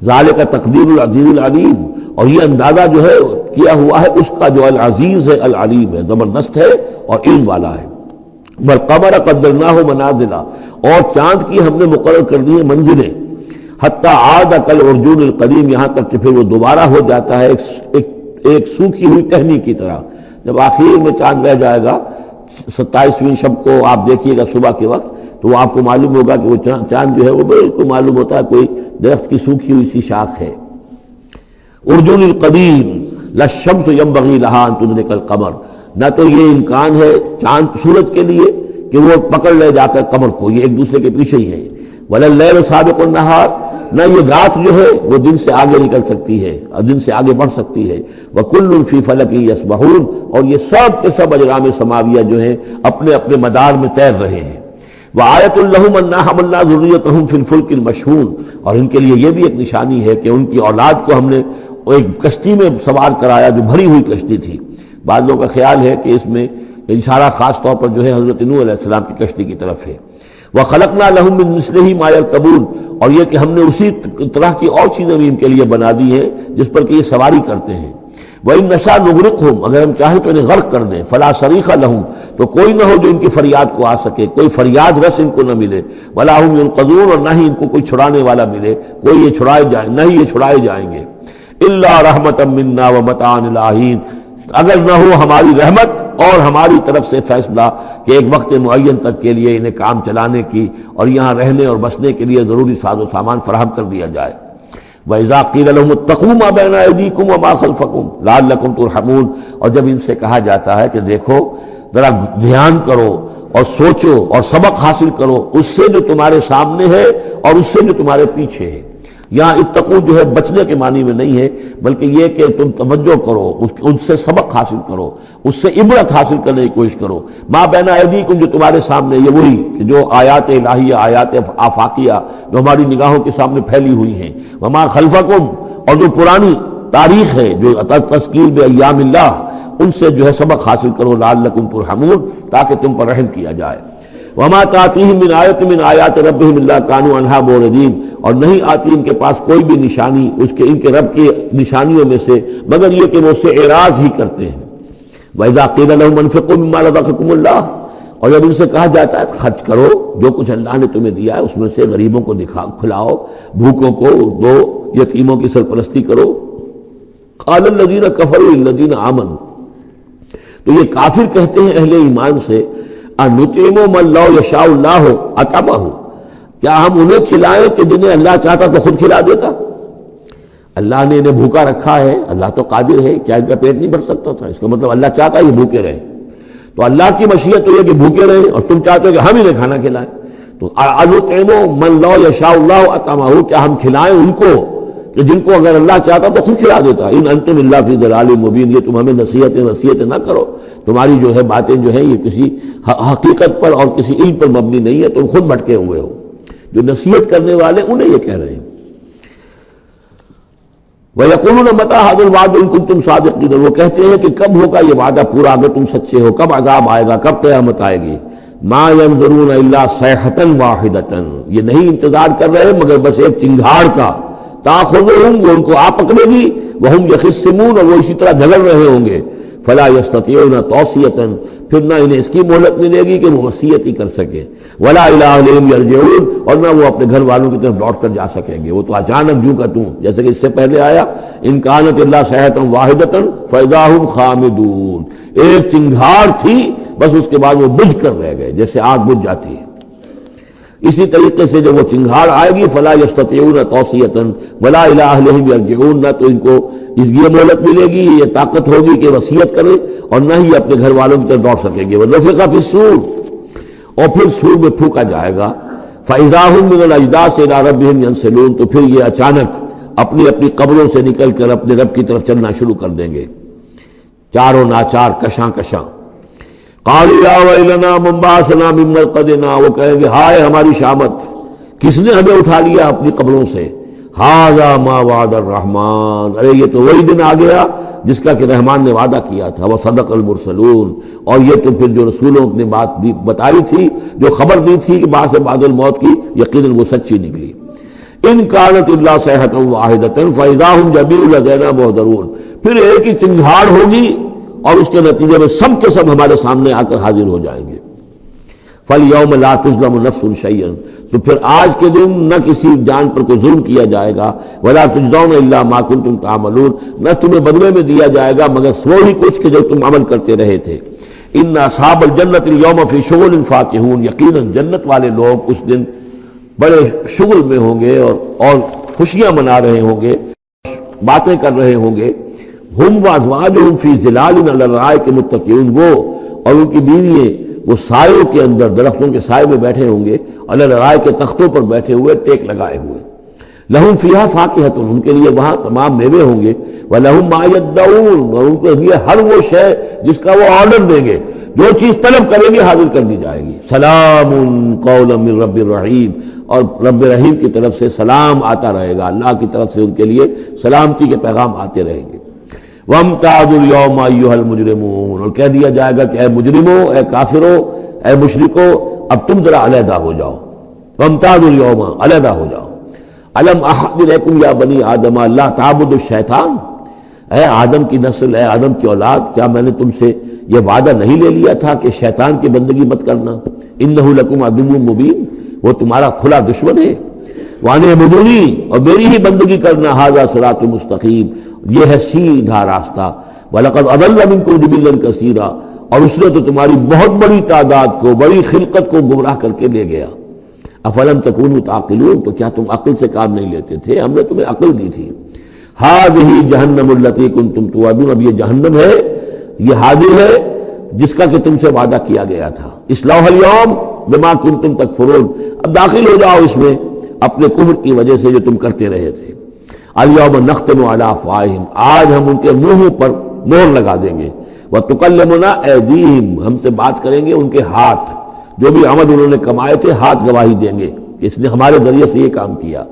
ذالک تقدیر العزیز العلیم، اور یہ اندازہ جو ہے کیا ہوا ہے اس کا جو العزیز ہے، العلیم ہے، زبردست ہے اور علم والا ہے۔ والقمر قدرناہ منازل، اور چاند کی ہم نے مقرر کر دی منزلیں، حتی عاد کالعرجون القدیم، یہاں تک کہ پھر وہ دوبارہ ہو جاتا ہے ایک سوکھی ہوئی ٹہنی کی طرح۔ جب آخر میں چاند رہ جائے گا 27ویں شب کو آپ دیکھیے گا صبح کے وقت، تو وہ آپ کو معلوم ہوگا کہ وہ چاند جو ہے وہ بالکل معلوم ہوتا ہے کوئی درخت کی سوکھی ہوئی سی شاخ ہے۔ ارجون القدیم للشمس ينبغي لها ان تدرك القمر، نہ تو یہ امکان ہے چاند سورج کے لیے کہ وہ پکڑ لے جا کر قمر کو، یہ ایک دوسرے کے پیچھے ہی ہے۔ ولليل سابق النهار، نہ یہ رات جو ہے وہ دن سے آگے نکل سکتی ہے اور دن سے آگے بڑھ سکتی ہے. وَكُلٌّ فِي فَلَكٍ يَسْبَحُونَ، اور یہ سب کے سب اجرام سماویہ جو ہیں اپنے اپنے مدار میں تیر رہے ہیں. وَآيَةٌ لَهُمْ أَنَّا حَمَلْنَا ذُرِّيَّتَهُمْ فِي الْفُلْكِ الْمَشْحُونِ، اور ان کے لیے یہ بھی ایک نشانی ہے کہ ان کی اولاد کو ہم نے ایک کشتی میں سوار کرایا جو بھری ہوئی کشتی تھی. بعض لوگوں کا خیال ہے کہ اس میں اشارہ خاص طور پر جو ہے حضرت نوح علیہ السلام کی کشتی کی طرف ہے. وَخَلَقْنَا لَهُم مِّن مِّثْلِهِ مَا يَرْكَبُونَ، اور یہ کہ ہم نے اسی طرح کی اور چیزیں بھی ان کے لیے بنا دی ہیں جس پر کہ یہ سواری کرتے ہیں. وَإِن نَّشَأْ نُغْرِقْهُمْ، اگر ہم چاہیں تو انہیں غرق کر دیں. فَلَا صَرِيخَ لَهُمْ، تو کوئی نہ ہو جو ان کی فریاد کو آ سکے، کوئی فریاد رس ان کو نہ ملے. وَلَا هُمْ يُنقَذُونَ، اور نہ ہی ان کو کوئی چھڑانے والا ملے، کوئی یہ چھڑائے جائیں، نہ ہی یہ چھڑائے جائیں گے. إِلَّا رَحْمَةً مِّنَّا وَمَتَاعًا إِلَىٰ حِينٍ، اگر نہ ہو ہماری رحمت اور ہماری طرف سے فیصلہ کہ ایک وقت معین تک کے لیے انہیں کام چلانے کی اور یہاں رہنے اور بسنے کے لیے ضروری ساز و سامان فراہم کر دیا جائے. وَإِذَا قِيلَ لَهُمُ اتَّقُوا مَا بَيْنَ أَيْدِيكُمْ وَمَا خَلْفَكُمْ لَعَلَّكُمْ تُرْحَمُونَ، اور جب ان سے کہا جاتا ہے کہ دیکھو ذرا دھیان کرو اور سوچو اور سبق حاصل کرو اس سے جو تمہارے سامنے ہے اور اس سے جو تمہارے پیچھے ہے. یہاں اتقو جو ہے بچنے کے معنی میں نہیں ہے، بلکہ یہ کہ تم توجہ کرو، ان سے سبق حاصل کرو، اس سے عبرت حاصل کرنے کی کوشش کرو. ما بین ایدیکم، جو تمہارے سامنے، یہ وہی کہ جو آیات الہیہ، آیات آفاقیہ جو ہماری نگاہوں کے سامنے پھیلی ہوئی ہیں. وما خلفکم، اور جو پرانی تاریخ ہے جو تذکیر بایام اللہ، ان سے جو ہے سبق حاصل کرو. لعلکم ترحمون، تاکہ تم پر رحم کیا جائے. وما تاتیہم من آیۃ من آیات ربہم الا کانوا عنہا معرضین، اور نہیں آتی ان کے پاس کوئی بھی نشانی اس کے ان کے رب کی نشانیوں میں سے مگر یہ کہ وہ اس سے اعراض ہی کرتے ہیں. وَإِذَا قِيلَ لَهُمْ أَنفِقُوا مِمَّا رَزَقَكُمُ اللَّهُ، اور جب ان سے کہا جاتا ہے خرچ کرو جو کچھ اللہ نے تمہیں دیا ہے اس میں سے، غریبوں کو کھلاؤ، بھوکوں کو دو، یتیموں کی سرپرستی کرو. قَالَ الَّذِينَ كَفَرُوا لِلَّذِينَ آمَنُوا، تو یہ کافر کہتے ہیں اہل ایمان سے، أَنُطْعِمُ مَن لَّوْ يَشَاءُ اللَّهُ أَطْعَمَهُ، کیا ہم انہیں کھلائیں کہ جنہیں اللہ چاہتا تو خود کھلا دیتا؟ اللہ نے انہیں بھوکا رکھا ہے، اللہ تو قادر ہے، کیا ان کا پیٹ نہیں بھر سکتا تھا؟ اس کا مطلب اللہ چاہتا ہے یہ بھوکے رہیں. تو اللہ کی مشیت تو یہ کہ بھوکے رہیں اور تم چاہتے ہو کہ ہم انہیں کھانا کھلائیں. تو أَنُطْعِمُ مَن لَّوْ يَشَاءُ اللَّهُ أَطْعَمَهُ، کیا ہم کھلائیں ان کو کہ جن کو اگر اللہ چاہتا تو خود کھلا دیتا. ان انتم الا فی ضلال مبین، یہ تم ہمیں نصیحتیں نہ کرو، تمہاری جو ہے باتیں جو ہیں یہ کسی حقیقت پر اور کسی علم پر مبنی نہیں ہے، تم خود بھٹکے ہوئے ہو. جو نصیحت کرنے والے انہیں یہ کہہ رہے ہیں. وَيَقُولُونَ مَتَىٰ هَٰذَا الْوَعْدُ إِن كُنتُمْ صَادِقِينَ، وہ کہتے ہیں کہ کب ہوگا یہ وعدہ پورا اگر تم سچے ہو، کب عذاب آئے گا، کب قیامت آئے گی. مَا يَنظُرُونَ إِلَّا صَيْحَةً وَاحِدَةً، یہ نہیں انتظار کر رہے مگر بس ایک چنگھاڑ کا. تَأْخُذُهُمْ، وہ ان کو آ پکڑے گی. وَهُمْ يَخِصِّمُونَ، اور وہ اسی طرح جھگڑ رہے ہوں گے. فَلَا يَسْتَطِيعُونَ تَوْصِيَةً، پھر نہ انہیں اس کی مہلت ملے گی کہ وہ وصیت ہی کر سکے. وَلَا إِلَىٰ أَهْلِهِمْ يَرْجِعُونَ، اور نہ وہ اپنے گھر والوں کی طرف لوٹ کر جا سکیں گے. وہ تو اچانک جو کا توں، جیسے کہ اس سے پہلے آیا إِن كَانَتْ إِلَّا صَيْحَةً وَاحِدَةً فَإِذَا هُمْ خَامِدُونَ، ایک چنگھاڑ تھی بس، اس کے بعد وہ بجھ کر رہ گئے جیسے آگ بجھ جاتی ہے. اسی طریقے سے جب وہ چنگھاڑ آئے گی فلا یستطیعون توصیۃ ولا الی اہلہم یرجعون، نہ تو ان کو یہ مہلت ملے گی، یہ طاقت ہوگی کہ وصیت کریں، اور نہ ہی اپنے گھر والوں کی طرف دوڑ سکیں گے. ونفخ فی الصور، اور پھر سور میں پھونکا جائے گا. فاذا هم من الاجداث الى ربهم ينسلون، تو پھر یہ اچانک اپنی اپنی قبروں سے نکل کر اپنے رب کی طرف چلنا شروع کر دیں گے، چاروں ناچار کشاں کشاں. قالوا یا ویلنا من بعثنا من مرقدنا، وہ کہیں گے ہائے ہماری شامت، کس نے ہمیں اٹھا لیا اپنی قبروں سے. ھذا ما وعد الرحمن، ارے یہ تو وہی دن آ گیا جس کا کہ رحمان نے وعدہ کیا تھا. وصدق المرسلون، اور یہ تو پھر جو رسولوں نے بات بتائی تھی، جو خبر دی تھی کہ بعث بعد الموت کی، یقیناً وہ سچی نکلی. ان کانت الا صیحۃ واحدۃ فاذا هم جميع لدینا محضرون، پھر ایک ہی چنگھاڑ ہوگی اور اس کے نتیجے میں سب کے سب ہمارے سامنے آ کر حاضر ہو جائیں گے. فَالْيَوْمَ لَا تُظْلَمُ نَفْسٌ شَيْئًا، تو پھر آج کے دن نہ کسی جان پر کوئی ظلم کیا جائے گا. وَلَا تُجْزَوْنَ إِلَّا مَا كُنتُمْ تَعْمَلُونَ، نہ تمہیں بدلے میں دیا جائے گا مگر وہی کچھ کہ جو تم عمل کرتے رہے تھے. إِنَّ أَصْحَابَ الْجَنَّةِ الْيَوْمَ فِي شُغُلٍ فَاكِهُونَ، یقیناً جنت والے لوگ اس دن بڑے شغل میں ہوں گے اور خوشیاں منا رہے ہوں گے، باتیں کر رہے ہوں گے. ہم وازواجہم فی ظلال علی الارائک متکئون، وہ اور ان کی بیوییں وہ سایوں کے اندر، درختوں کے سائے میں بیٹھے ہوں گے، علی الارائک کے تختوں پر بیٹھے ہوئے، ٹیک لگائے ہوئے. لہم فیہا فاکہۃ، ان کے لیے وہاں تمام میوے ہوں گے، ولہم ما یدعون، اور ان کے لیے ہر وہ شے جس کا وہ آرڈر دیں گے، جو چیز طلب کریں گے حاضر کر دی جائے گی۔ سلام قولا من رب الرحیم، اور رب رحیم کی طرف سے سلام آتا رہے گا، اللہ کی طرف سے ان کے لیے سلامتی کے پیغام آتے رہیں گے۔ وَامْتَازُوا الْيَوْمَ أَيُّهَا الْمُجْرِمُونَ، اور کہہ دیا جائے گا کہ اے مجرموں، اے کافروں، اے مشرکوں، اب تم ذرا علیحدہ ہو جاؤ۔ وَامْتَازُوا الْيَوْمَ، علیحدہ ہو جاؤ۔ أَلَمْ أَعْهَدْ إِلَيْكُمْ يَا بَنِي آدَمَ أَلَّا تَعْبُدُوا الشَّيْطَانَ، اے آدم کی نسل، اے آدم کی اولاد، کیا میں نے تم سے یہ وعدہ نہیں لے لیا تھا کہ شیطان کی بندگی مت کرنا؟ إِنَّهُ لَكُمْ عَدُوٌّ مُّبِينٌ، وہ تمہارا کھلا دشمن ہے۔ وَأَنِ اعْبُدُونِي، اور میری ہی بندگی کرنا، هَذَا صِرَاطٌ مُسْتَقِيمٌ، یہ ہے سیدھا راستہ۔ وَلَقَدْ أَضَلَّ مِنكُمْ جِبِلًّا كَثِيرًا، اور اس نے تو تمہاری بہت بڑی تعداد کو، بڑی خلقت کو گمراہ کر کے لے گیا۔ افلم تکونوا تعقلون، تو کیا تم عقل سے کام نہیں لیتے تھے؟ ہم نے تمہیں عقل دی تھی۔ ہذہ جہنم التی کنتم توعدون، اب یہ جہنم ہے، یہ حاضر ہے جس کا کہ تم سے وعدہ کیا گیا تھا۔ اصلاح اليوم بما کنتم تکفرون، اب داخل ہو جاؤ اس میں اپنے کفر کی وجہ سے جو تم کرتے رہے تھے۔ الیوم نختم علی افواہہم، آج ہم ان کے منہوں پر مہر لگا دیں گے۔ وتکلمنا ایدیہم، ہم سے بات کریں گے ان کے ہاتھ، جو بھی عمل انہوں نے کمائے تھے ہاتھ گواہی دیں گے کہ اس نے ہمارے ذریعے سے یہ کام کیا۔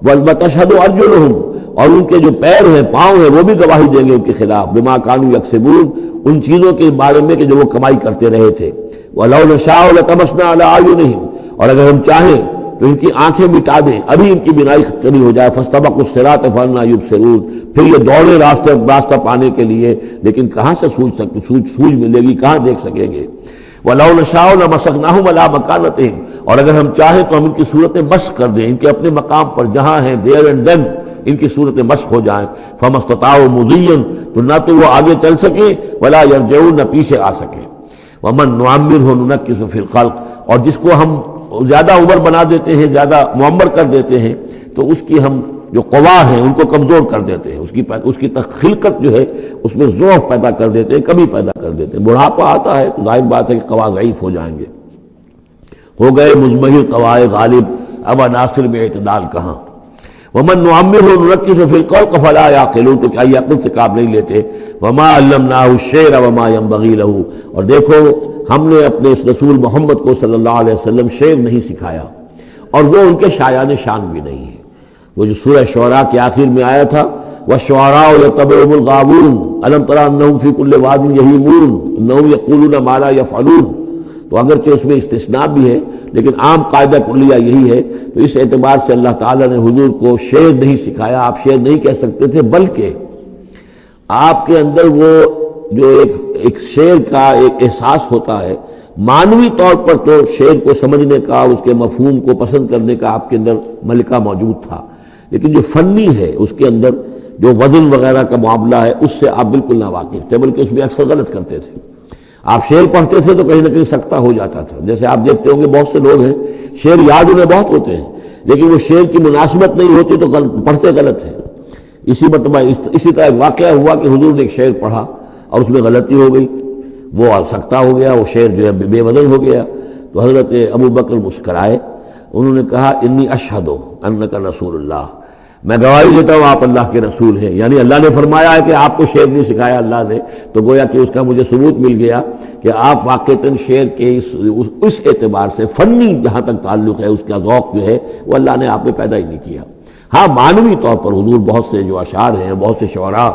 وتشہد ارجلہم، اور ان کے جو پیر ہیں، پاؤں ہیں، وہ بھی گواہی دیں گے ان کے خلاف، بما کانوا یکسبون، ان چیزوں کے بارے میں کہ جو وہ کمائی کرتے رہے تھے۔ وَلَوْ نَشَاءُ لَطَمَسْنَا عَلَىٰ أَعْيُنِهِمْ، اور اگر ہم چاہیں تو ان کی آنکھیں مٹا دیں، ابھی ان کی بینائی چلی ہو جائے۔ فَاسْتَبَقُوا الصِّرَاطَ فَأَنَّىٰ يُبْصِرُونَ، پھر یہ دوڑے راستہ پانے کے لیے، لیکن کہاں سے سوجھ ملے گی، کہاں دیکھ سکیں گے۔ وَلَوْ نَشَاءُ لَمَسَخْنَاهُمْ عَلَىٰ مَكَانَتِهِمْ، اور اگر ہم چاہیں تو ہم ان کی صورتیں مسخ کر دیں، ان کے اپنے مقام پر جہاں ہیں دیر اینڈ دن ان کی صورتیں مسخ ہو جائیں۔ فَمَا اسْتَطَاعُوا مُضِيًّا، تو نہ تو وہ آگے چل سکیں، وَلَا يَرْجِعُونَ، نہ پیچھے آ سکیں۔ وَمَن نُعَمِّرْهُ نُنَكِّسُ فِي الْخَلْقِ، اور جس کو ہم زیادہ عمر بنا دیتے ہیں، زیادہ معمر کر دیتے ہیں، تو اس کی ہم جو قوا ہیں ان کو کمزور کر دیتے ہیں، اس کی خلقت جو ہے اس میں ضعف پیدا کر دیتے ہیں، کمی پیدا کر دیتے ہیں۔ بڑھاپا آتا ہے تو ظاہر بات ہے کہ قوا ضعیف ہو جائیں گے، ہو گئے مزمحل قوائے غالب، اب عناصر میں اعتدال کہاں۔ وَمَن نُعَمِّرْهُ نُنَكِّسُ فِي الْخَلْقِ فَلَا يَعْقِلُونَ، تو کیا یہ عقل سے کام نہیں لیتے۔ وَمَا عَلَّمْنَاهُ الشِّعْرَ وَمَا يَنبَغِي لَهُ، اور دیکھو ہم نے اپنے اس رسول محمد کو صلی اللہ علیہ وسلم شعر نہیں سکھایا، اور وہ ان کے شایان شان بھی نہیں ہے۔ وہ جو سورہ شعراء کے آخر میں آیا تھا، وَالشُّعَرَاءُ يَتَّبِعُهُمُ الْغَاوُونَ أَلَمْ تَرَ أَنَّهُمْ فِي كُلِّ وَادٍ يَهِيمُونَ إِنَّهُمْ يَقُولُونَ مَا لَا يَفْعَلُونَ، تو اگرچہ اس میں استثناء بھی ہے لیکن عام قاعدہ کلیہ یہی ہے، تو اس اعتبار سے اللہ تعالیٰ نے حضور کو شعر نہیں سکھایا، آپ شعر نہیں کہہ سکتے تھے، بلکہ آپ کے اندر وہ جو ایک شعر کا ایک احساس ہوتا ہے، معنوی طور پر تو شعر کو سمجھنے کا، اس کے مفہوم کو پسند کرنے کا آپ کے اندر ملکہ موجود تھا، لیکن جو فنی ہے اس کے اندر جو وزن وغیرہ کا معاملہ ہے اس سے آپ بالکل ناواقف تھے، بلکہ اس میں اکثر غلط کرتے تھے۔ آپ شعر پڑھتے تھے تو کہیں نہ کہیں سکتہ ہو جاتا تھا، جیسے آپ دیکھتے ہوں گے بہت سے لوگ ہیں شعر یاد انہیں بہت ہوتے ہیں، لیکن وہ شعر کی مناسبت نہیں ہوتی تو پڑھتے غلط ہیں۔ اسی طرح ایک واقعہ ہوا کہ حضور نے ایک شعر پڑھا اور اس میں غلطی ہو گئی، وہ سکتہ ہو گیا، وہ شعر جو ہے بے وزن ہو گیا، تو حضرت ابو بکر مسکرائے، انہوں نے کہا انی اشہد انک رسول اللہ، میں گواہی دیتا ہوں آپ اللہ کے رسول ہیں، یعنی اللہ نے فرمایا ہے کہ آپ کو شعر نہیں سکھایا اللہ نے، تو گویا کہ اس کا مجھے ثبوت مل گیا کہ آپ واقعتاً شعر کے اس اعتبار سے فنی جہاں تک تعلق ہے اس کا ذوق جو ہے وہ اللہ نے آپ میں پیدا ہی نہیں کیا۔ ہاں معنوی طور پر حضور بہت سے جو اشعار ہیں، بہت سے شعراء،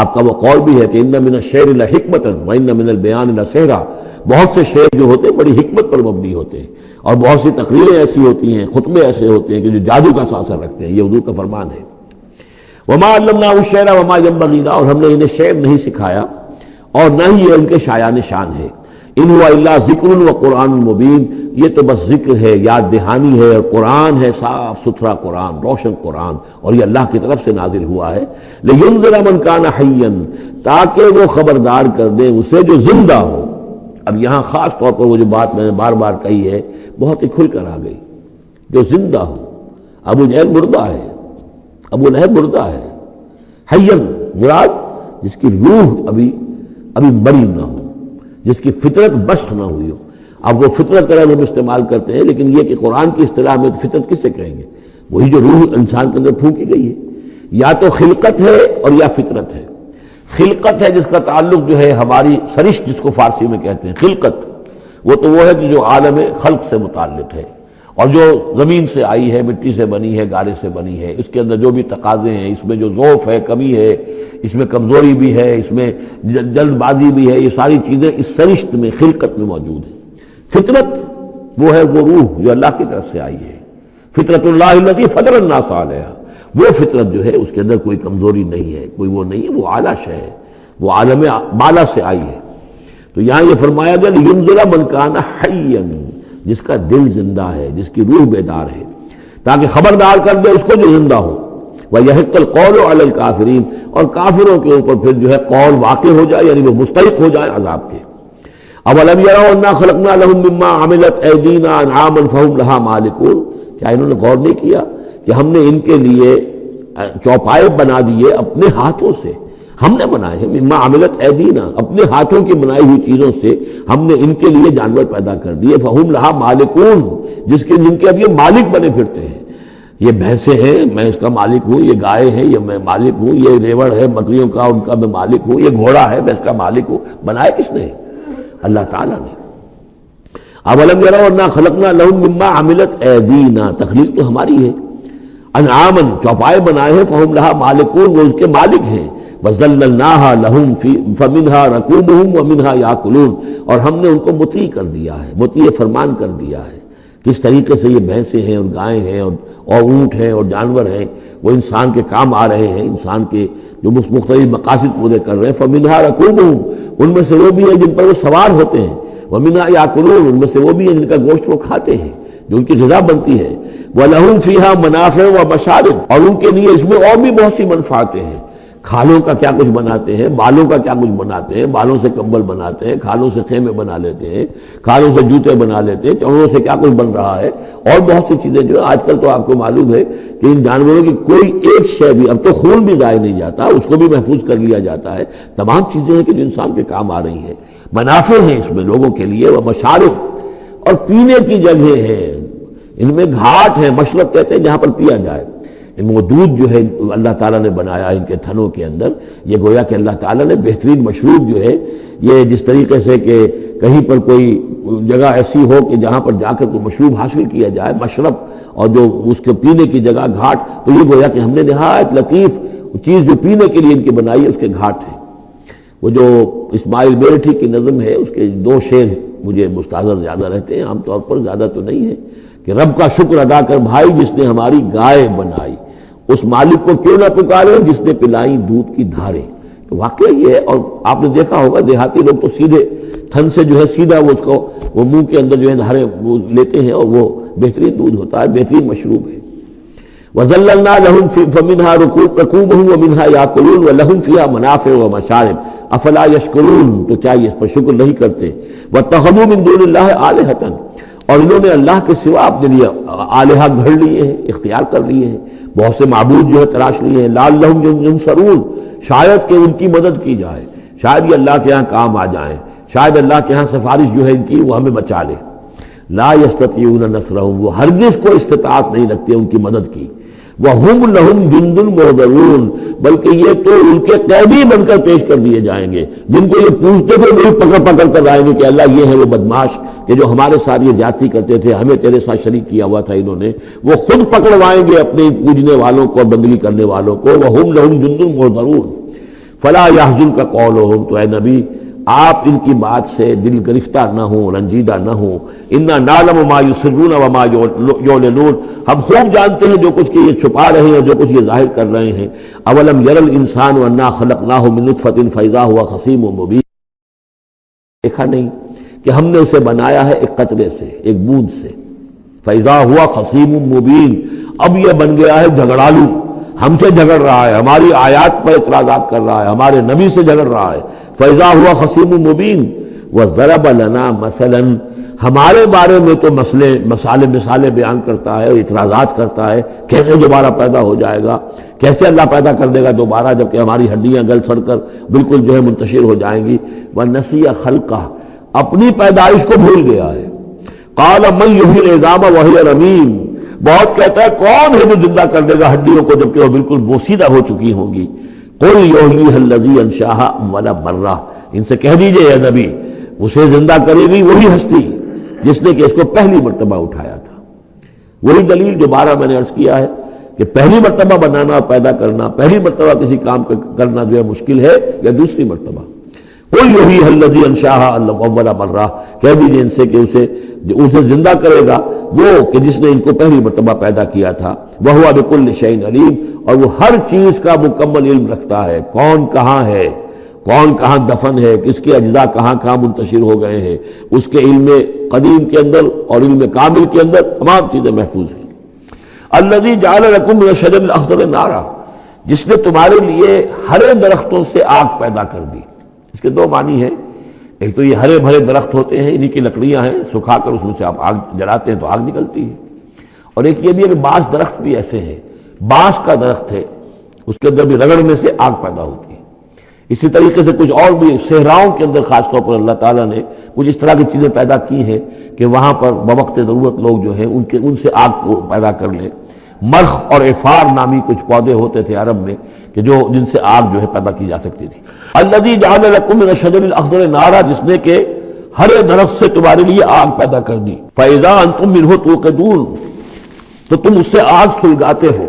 آپ کا وہ قول بھی ہے کہ ان من الشعر لحکمۃ وان من البیان لسحرا، بہت سے شعر جو ہوتے ہیں بڑی حکمت پر مبنی ہوتے ہیں، اور بہت سی تقریریں ایسی ہوتی ہیں، خطبے ایسے ہوتے ہیں کہ جو جادو کا اثر رکھتے ہیں، یہ حضور کا فرمان ہے۔ وما علمناه الشعر وما ينبغي له، اور ہم نے انہیں شعر نہیں سکھایا اور نہ ہی یہ ان کے شایان شان ہے۔ ان هو الا ذکر وقرآن مبین، یہ تو بس ذکر ہے، یاد دہانی ہے، اور قرآن ہے، صاف ستھرا قرآن، روشن قرآن، اور یہ اللہ کی طرف سے نازل ہوا ہے۔ لینذر من کان حیا، تاکہ وہ خبردار کر دیں اسے جو زندہ ہو۔ اب یہاں خاص طور پر وہ جو بات میں نے بار بار کہی ہے بہت ہی کھل کر آ گئی، جو زندہ ہو۔ ابو جہل مردہ ہے، ابو لہب مردہ ہے، حیا مراد جس کی روح ابھی مری نہ ہو، جس کی فطرت بشت نہ ہوئی ہو۔ اب وہ فطرت کا لفظ ہم استعمال کرتے ہیں، لیکن یہ کہ قرآن کی اصطلاح میں فطرت کس سے کہیں گے؟ وہی جو روح انسان کے اندر پھونکی گئی ہے، یا تو خلقت ہے اور یا فطرت ہے۔ خلقت ہے جس کا تعلق جو ہے ہماری سرشت جس کو فارسی میں کہتے ہیں، خلقت وہ ہے کہ جو عالم خلق سے متعلق ہے، اور جو زمین سے آئی ہے، مٹی سے بنی ہے، گارے سے بنی ہے، اس کے اندر جو بھی تقاضے ہیں، اس میں جو ضعف ہے، کمی ہے، اس میں کمزوری بھی ہے، اس میں جلد بازی بھی ہے، یہ ساری چیزیں اس سرشت میں خلقت میں موجود ہیں۔ فطرت وہ ہے وہ روح جو اللہ کی طرف سے آئی ہے، فطرت اللہ التی فطر الناس علیہا، وہ فطرت جو ہے اس کے اندر کوئی کمزوری نہیں ہے، کوئی وہ نہیں ہے، وہ اعلیٰ شے ہے، وہ عالم بالا سے آئی ہے۔ تو یہاں یہ فرمایا گیا لِيُنذِرَ مَنْ كَانَ حَيًّا، جس کا دل زندہ ہے، جس کی روح بیدار ہے، تاکہ خبردار کر دے اس کو جو زندہ ہو، وَيَحِقَّ الْقَوْلُ عَلَى الْكَافِرِينَ، اور کافروں کے اوپر پھر جو ہے قول واقع ہو جائے، یعنی وہ مستحق ہو جائے عذاب کے۔ أَوَلَمْ يَرَوْا أَنَّا خَلَقْنَا لَهُم مِّمَّا عَمِلَتْ أَيْدِينَا أَنْعَامًا فَهُمْ لَهَا مَالِكُونَ، کیا انہوں نے غور نہیں کیا کہ ہم نے ان کے لیے چوپائے بنا دیے اپنے ہاتھوں سے، ہم نے بنائے ہیں، مما عملت ایدینا، اپنے ہاتھوں کی بنائی ہوئی چیزوں سے ہم نے ان کے لیے جانور پیدا کر دیے، فہم لہا مالکون، جن کے اب یہ مالک بنے پھرتے ہیں۔ یہ بھینسیں ہیں، میں اس کا مالک ہوں، یہ گائے ہیں، یہ میں مالک ہوں، یہ ریوڑ ہے بکریوں کا، ان کا میں مالک ہوں، یہ گھوڑا ہے، میں اس کا مالک ہوں۔ بنائے کس نے؟ اللہ تعالیٰ نے۔ اولم یروا انا خلقنا لهم مما عملت ایدینا، تخلیق تو ہماری ہے، انعامن، چوپائے بنائے ہیں، فہم لہا مالکون، وہ اس کے مالک ہیں، وَذَلَّلْنَاهَا لَهُمْ فَمِنْهَا رَكُوبُهُمْ وَمِنْهَا يَأْكُلُونَ، اور ہم نے ان کو مطیع کر دیا ہے، مطیع فرمان کر دیا ہے۔ کس طریقے سے یہ بھینسیں ہیں اور گائیں ہیں اور اونٹ ہیں اور جانور ہیں، وہ انسان کے کام آ رہے ہیں، انسان کے جو مختلف مقاصد پورے کر رہے ہیں۔ فَمِنْهَا رَكُوبُهُمْ، ان میں سے وہ بھی ہیں جن پر وہ سوار ہوتے ہیں، وَمِنْهَا يَأْكُلُونَ، ان میں سے وہ بھی ہیں جن کا گوشت وہ کھاتے ہیں، جو ان کی غذا بنتی ہے۔ وَلَهُمْ فِيهَا مَنَافِعُ وَمَشَارِبُ، اور ان کے لیے اس میں اور بھی بہت سی منفعتیں ہیں۔ کھالوں کا کیا کچھ بناتے ہیں، بالوں کا کیا کچھ بناتے ہیں، بالوں سے کمبل بناتے ہیں، کھالوں سے خیمے بنا لیتے ہیں، کھالوں سے جوتے بنا لیتے ہیں، چمڑوں سے کیا کچھ بن رہا ہے، اور بہت سی چیزیں جو آج کل تو آپ کو معلوم ہے کہ ان جانوروں کی کوئی ایک شے بھی، اب تو خون بھی ضائع نہیں جاتا، اس کو بھی محفوظ کر لیا جاتا ہے، تمام چیزیں ہیں کہ جو انسان کے کام آ رہی ہیں، منافع ہیں اس میں لوگوں کے لیے، وہ مشارب، اور پینے کی جگہ ہیں، ان میں گھاٹ ہیں، مشرب کہتے ہیں جہاں پر پیا جائے، ان وہ دودھ جو ہے اللہ تعالیٰ نے بنایا ان کے تھنوں کے اندر، یہ گویا کہ اللہ تعالیٰ نے بہترین مشروب جو ہے، یہ جس طریقے سے کہ کہیں پر کوئی جگہ ایسی ہو کہ جہاں پر جا کر کوئی مشروب حاصل کیا جائے، مشرب، اور جو اس کے پینے کی جگہ گھاٹ، تو یہ گویا کہ ہم نے نہایت لطیف چیز جو پینے کے لیے ان کی بنائی ہے، اس کے گھاٹ ہیں۔ وہ جو اسماعیل بیرٹھی کی نظم ہے، اس کے دو شعر مجھے مستحضر زیادہ رہتے ہیں، عام طور پر زیادہ تو نہیں ہے، کہ رب کا شکر ادا کر بھائی جس نے ہماری گائے بنائی، اس مالک کو کیوں نہ پکارے جس نے پلائی دودھ کی دھاریں۔ تو واقعی یہ ہے، اور آپ نے دیکھا ہوگا دیہاتی لوگ تو سیدھے تھن سے جو ہے سیدھا وہ اس کو وہ منہ کے اندر جو ہے دھاریں وہ لیتے ہیں، اور وہ بہترین دودھ ہوتا ہے، بہترین مشروب ہے۔ وَذَلَّلْنَا لَهُمْ فَمِنْهَا رَكُوبُهُمْ وَمِنْهَا يَأْكُلُونَ وَلَهُمْ فِيهَا مَنَافِعُ وَمَشَارِبُ أَفَلَا يَشْكُرُونَ، تو کیا یہ اس پر شکر نہیں کرتے؟ وَاتَّخَذُوا مِن دُونِ اللَّهِ آلِهَةً، اور انہوں نے اللہ کے سوا اپنے لیے آلہہ گھڑ لیے ہیں، اختیار کر لیے ہیں، بہت سے معبود جو ہے تراش لیے ہیں، لعلہم ینصرون، شاید کہ ان کی مدد کی جائے، شاید یہ اللہ کے ہاں کام آ جائیں، شاید اللہ کے ہاں سفارش جو ہے ان کی وہ ہمیں بچا لے۔ لا یستطیعون نصرہم، وہ ہرگز کو استطاعت نہیں رکھتے ان کی مدد کی۔ وہم لہم جند محضرون، بلکہ یہ تو ان کے قیدی بن کر پیش کر دیے جائیں گے، جن کو یہ پوچھتے تھے وہی پکڑ پکڑ کر لائیں گے کہ اللہ یہ ہے وہ بدماش کہ جو ہمارے ساتھ یہ جاتی کرتے تھے، ہمیں تیرے ساتھ شریک کیا ہوا تھا انہوں نے، وہ خود پکڑوائیں گے اپنے پوجنے والوں کو اور بندگی کرنے والوں کو۔ وہم لہم جند محضرون فلا یحزنک قولہم، تو اے نبی آپ ان کی بات سے دل گرفتار نہ ہوں، رنجیدہ نہ ہوں۔ انا نعلم ما یسرون وما یعلنون، ہم خوب جانتے ہیں جو کچھ کہ یہ چھپا رہے ہیں اور جو کچھ یہ ظاہر کر رہے ہیں۔ اولم یر الانسان انا خلقناہ من نطفۃ فاذا هو خصیم مبین، دیکھا نہیں کہ ہم نے اسے بنایا ہے ایک قطرے سے، ایک بوند سے، فاذا هو خصیم مبین، اب یہ بن گیا ہے جھگڑالو، ہم سے جھگڑ رہا ہے، ہماری آیات پر اعتراضات کر رہا ہے، ہمارے نبی سے جھگڑ رہا ہے۔ فَإِذَا هُوَ خَصِيمٌ مُّبِينٌ وَضَرَبَ لَنَا مَثَلًا، ہمارے بارے میں تو مثالیں بیان کرتا ہے، اعتراضات کرتا ہے، کیسے دوبارہ پیدا ہو جائے گا، کیسے اللہ پیدا کر دے گا دوبارہ جبکہ ہماری ہڈیاں گل سڑ کر بالکل جو ہے منتشر ہو جائیں گی۔ وَنَسِيَ خَلْقَهُ، اپنی پیدائش کو بھول گیا ہے۔ قال من یحیی العظام وہی رمیم، بہت کہتا ہے کون ہے جو زندہ کر دے گا ہڈیوں کو جبکہ وہ بالکل بوسیدہ ہو چکی ہوں گی. قل یحییھا الذی انشاھا اول مرہ، ان سے کہہ دیجئے اے نبی اسے زندہ کرے گی وہی ہستی جس نے کہ اس کو پہلی مرتبہ اٹھایا تھا. وہی دلیل جو بارہ میں نے عرض کیا ہے کہ پہلی مرتبہ بنانا پیدا کرنا، پہلی مرتبہ کسی کام کرنا جو ہے مشکل ہے یا دوسری مرتبہ. قل یحییھا الذی انشاھا اول مرہ، کہہ دیجئے ان سے کہ اسے زندہ کرے گا وہ کہ جس نے ان کو پہلی مرتبہ پیدا کیا تھا. وہو بکل شیء علیم، اور وہ ہر چیز کا مکمل علم رکھتا ہے. کون کہاں ہے، کون کہاں دفن ہے، کس کے اجزاء کہاں کہاں منتشر ہو گئے ہیں، اس کے علم قدیم کے اندر اور علم کامل کے اندر تمام چیزیں محفوظ ہیں. الذی جعل لکم من الشجر الاخضر نارا، جس نے تمہارے لیے ہرے درختوں سے آگ پیدا کر دی. اس کے دو معنی ہیں، ایک تو یہ ہرے بھرے درخت ہوتے ہیں، انہی کی لکڑیاں ہیں، سکھا کر اس میں سے آپ آگ جلاتے ہیں تو آگ نکلتی ہے. اور ایک یہ بھی ہے کہ بعض درخت بھی ایسے ہیں، بانس کا درخت ہے اس کے اندر بھی رگڑنے سے آگ پیدا ہوتی ہے. اسی طریقے سے کچھ اور بھی صحراؤں کے اندر خاص طور پر اللہ تعالیٰ نے کچھ اس طرح کی چیزیں پیدا کی ہیں کہ وہاں پر بوقت ضرورت لوگ جو ہیں ان سے آگ کو پیدا کر لیں. مرخ اور افار نامی کچھ پودے ہوتے تھے عرب میں کہ جن سے آگ جو ہے پیدا کی جا سکتی تھی. الذی جعل لکم من الشجر الاخضر نارا، جس نے کہ ہرے درخت سے تمہارے لیے آگ پیدا کر دی. فاذا انتم منہ توقدون، تو تم اس سے آگ سلگاتے ہو.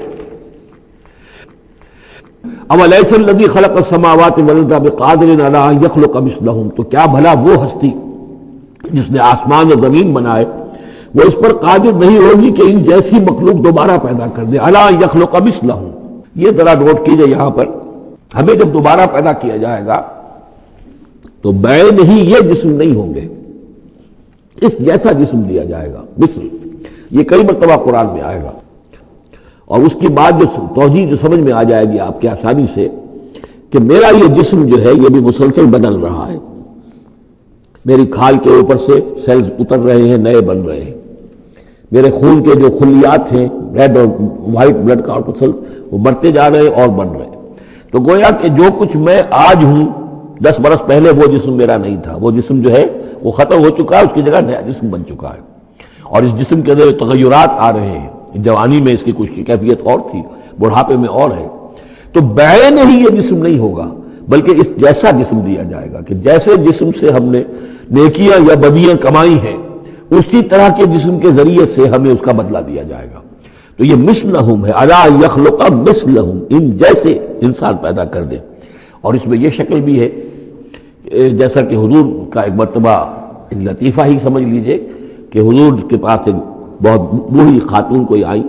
اولیس الذی خلق السماوات والارض بقادر علی ان یخلق مثلہم، تو کیا بھلا وہ ہستی جس نے آسمان اور زمین بنائے وہ اس پر قادر نہیں ہوگی کہ ان جیسی مخلوق دوبارہ پیدا کر دے. علی ان یخلق مثلہم، یہ ذرا نوٹ کیجئے یہاں پر، ہمیں جب دوبارہ پیدا کیا جائے گا تو بین ہی یہ جسم نہیں ہوں گے، اس جیسا جسم دیا جائے گا. مثل یہ کئی مرتبہ قرآن میں آئے گا، اور اس کی بات جو توجیہ جو سمجھ میں آ جائے گی آپ کے آسانی سے کہ میرا یہ جسم جو ہے یہ بھی مسلسل بدل رہا ہے. میری کھال کے اوپر سے سیلز اتر رہے ہیں، نئے بن رہے ہیں. میرے خون کے جو خلیات ہیں ریڈ اور وائٹ بلڈ کارپسل وہ بڑھتے جا رہے ہیں اور بن رہے ہیں. تو گویا کہ جو کچھ میں آج ہوں 10 برس پہلے وہ جسم میرا نہیں تھا. وہ جسم جو ہے وہ ختم ہو چکا ہے، اس کی جگہ نیا جسم بن چکا ہے. اور اس جسم کے اندر تغیرات آ رہے ہیں. جوانی میں اس کی کچھ کی کیفیت اور تھی، بڑھاپے میں اور ہے. تو بین ہی یہ جسم نہیں ہوگا بلکہ اس جیسا جسم دیا جائے گا کہ جیسے جسم سے ہم نے نیکیاں یا بدیاں کمائی ہیں اسی طرح کے جسم کے ذریعے سے ہمیں اس کا بدلہ دیا جائے گا. تو یہ مثلہم ہے، الی یخلق مثلہم، ان جیسے انسان پیدا کر دے. اور اس میں یہ شکل بھی ہے جیسا کہ حضور کا ایک مرتبہ ایک لطیفہ ہی سمجھ لیجئے کہ حضور کے پاس ایک بہت بوڑھی خاتون کوئی آئی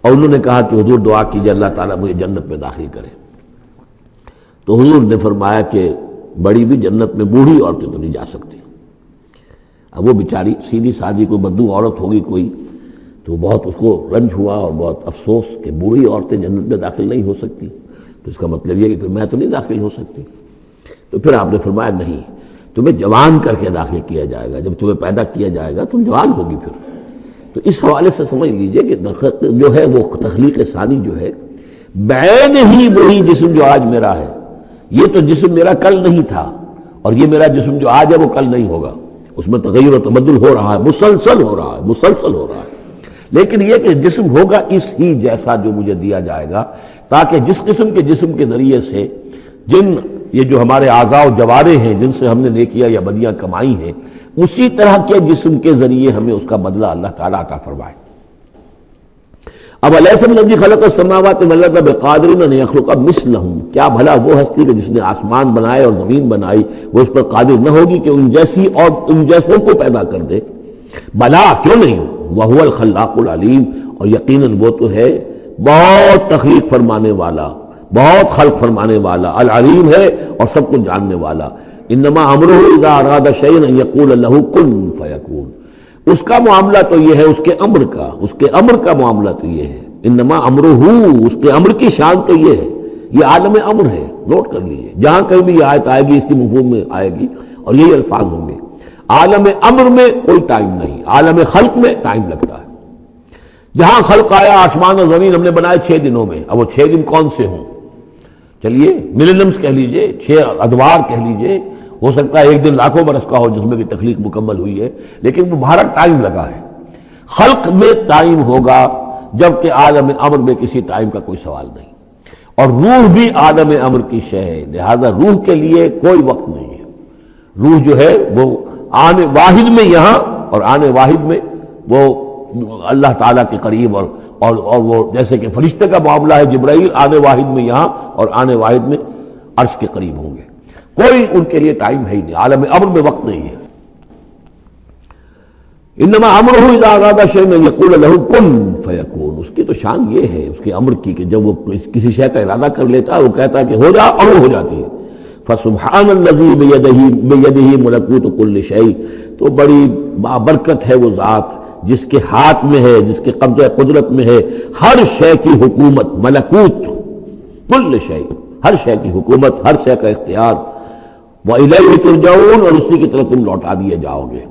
اور انہوں نے کہا کہ حضور دعا کیجئے اللہ تعالیٰ مجھے جنت میں داخل کرے. تو حضور نے فرمایا کہ بڑی بھی جنت میں بوڑھی عورتیں تو نہیں جا سکتی. اب وہ بیچاری سیدھی سادھی کوئی بدو عورت ہوگی کوئی، تو بہت اس کو رنج ہوا اور بہت افسوس کہ بوڑھی عورتیں جنت میں داخل نہیں ہو سکتی. تو اس کا مطلب یہ کہ پھر میں تو نہیں داخل ہو سکتی. تو پھر آپ نے فرمایا نہیں، تمہیں جوان کر کے داخل کیا جائے گا. جب تمہیں پیدا کیا جائے گا تم جوان ہوگی پھر. تو اس حوالے سے سمجھ لیجئے کہ جو ہے وہ تخلیق ثانی جو ہے بین ہی وہی جسم جو آج میرا ہے. یہ تو جسم میرا کل نہیں تھا اور یہ میرا جسم جو آج ہے وہ کل نہیں ہوگا. اس میں تغیر و تبدل ہو رہا ہے، مسلسل ہو رہا ہے، مسلسل ہو رہا ہے. لیکن یہ کہ جسم ہوگا اس ہی جیسا جو مجھے دیا جائے گا، تاکہ جس قسم کے جسم کے ذریعے سے یہ جو ہمارے اعضاء و جوارح ہیں جن سے ہم نے نیکیاں یا بدیاں کمائی ہیں اسی طرح کے جسم کے ذریعے ہمیں اس کا بدلہ اللہ تعالیٰ عطا فرمائے. اب الیس الذی خلق السماوات والارض بقادر ان یخلق مثلہم، کیا بھلا وہ ہستی کہ جس نے آسمان بنائے اور زمین بنائی وہ اس پر قادر نہ ہوگی کہ ان جیسی اور ان جیسوں کو پیدا کر دے. بلا، کیوں نہیں، وہو الخلاق العلیم، اور یقیناً وہ تو ہے بہت تخلیق فرمانے والا، بہت خلق فرمانے والا، العلیم ہے اور سب کو جاننے والا. انما امرہ اذا اراد شیئا ان یقول له کن فیکون، اس کا معاملہ تو یہ ہے، اس کے امر کا معاملہ تو یہ ہے. انما امرہ، اس کے امر کی شان تو یہ ہے. یہ عالم امر ہے، نوٹ کر لیجئے. جہاں کہیں بھی یہ آیت آئے گی اس کی مفہوم میں آئے گی اور یہی الفاظ ہوں گے. عالم امر میں کوئی ٹائم نہیں، عالم خلق میں ٹائم لگتا ہے. جہاں خلق آیا آسمان اور زمین ہم نے بنائے 6 دنوں میں. اب وہ 6 دن کون سے ہوں؟ چلیے ملینمز کہہ لیجئے، 6 ادوار کہہ لیجئے، ہو سکتا ہے ایک دن لاکھوں برس کا ہو جس میں کہ تخلیق مکمل ہوئی ہے، لیکن وہ بھارت ٹائم لگا ہے۔ خلق میں ٹائم ہوگا، جبکہ عالم امر میں کسی ٹائم کا کوئی سوال نہیں، اور روح بھی عالم امر کی شے ہے، لہذا روح کے لیے کوئی وقت نہیں ہے۔ روح جو ہے وہ آنے واحد میں یہاں اور آنے واحد میں وہ اللہ تعالیٰ کے قریب، اور وہ جیسے کہ فرشتے کا معاملہ ہے، جبرائیل آنے واحد میں یہاں اور آنے واحد میں عرش کے قریب ہوں گے، کوئی ان کے لیے ٹائم ہے ہی نہیں، عالم امر میں وقت نہیں ہے۔ انما امرہ اذا اراد شیئا ان یقول له کن فیکون، اس کی تو شان یہ ہے اس کے امر کی کہ جب وہ کسی شے کا ارادہ کر لیتا ہے وہ کہتا ہے کہ ہو جا، اور وہ ہو جاتی ہے۔ فسبحان الذی بیدہ ملکوت کل شیء، تو بڑی بابرکت ہے وہ ذات جس کے ہاتھ میں ہے، جس کے قبضہ قدرت میں ہے ہر شے کی حکومت، ملکوت کل شیء، ہر شے کی حکومت، ہر شے کا اختیار۔ وَإِلَيْهِ تُرْجَعُونَ، اور اسی کی طرف تم لوٹا دیے جاؤ گے۔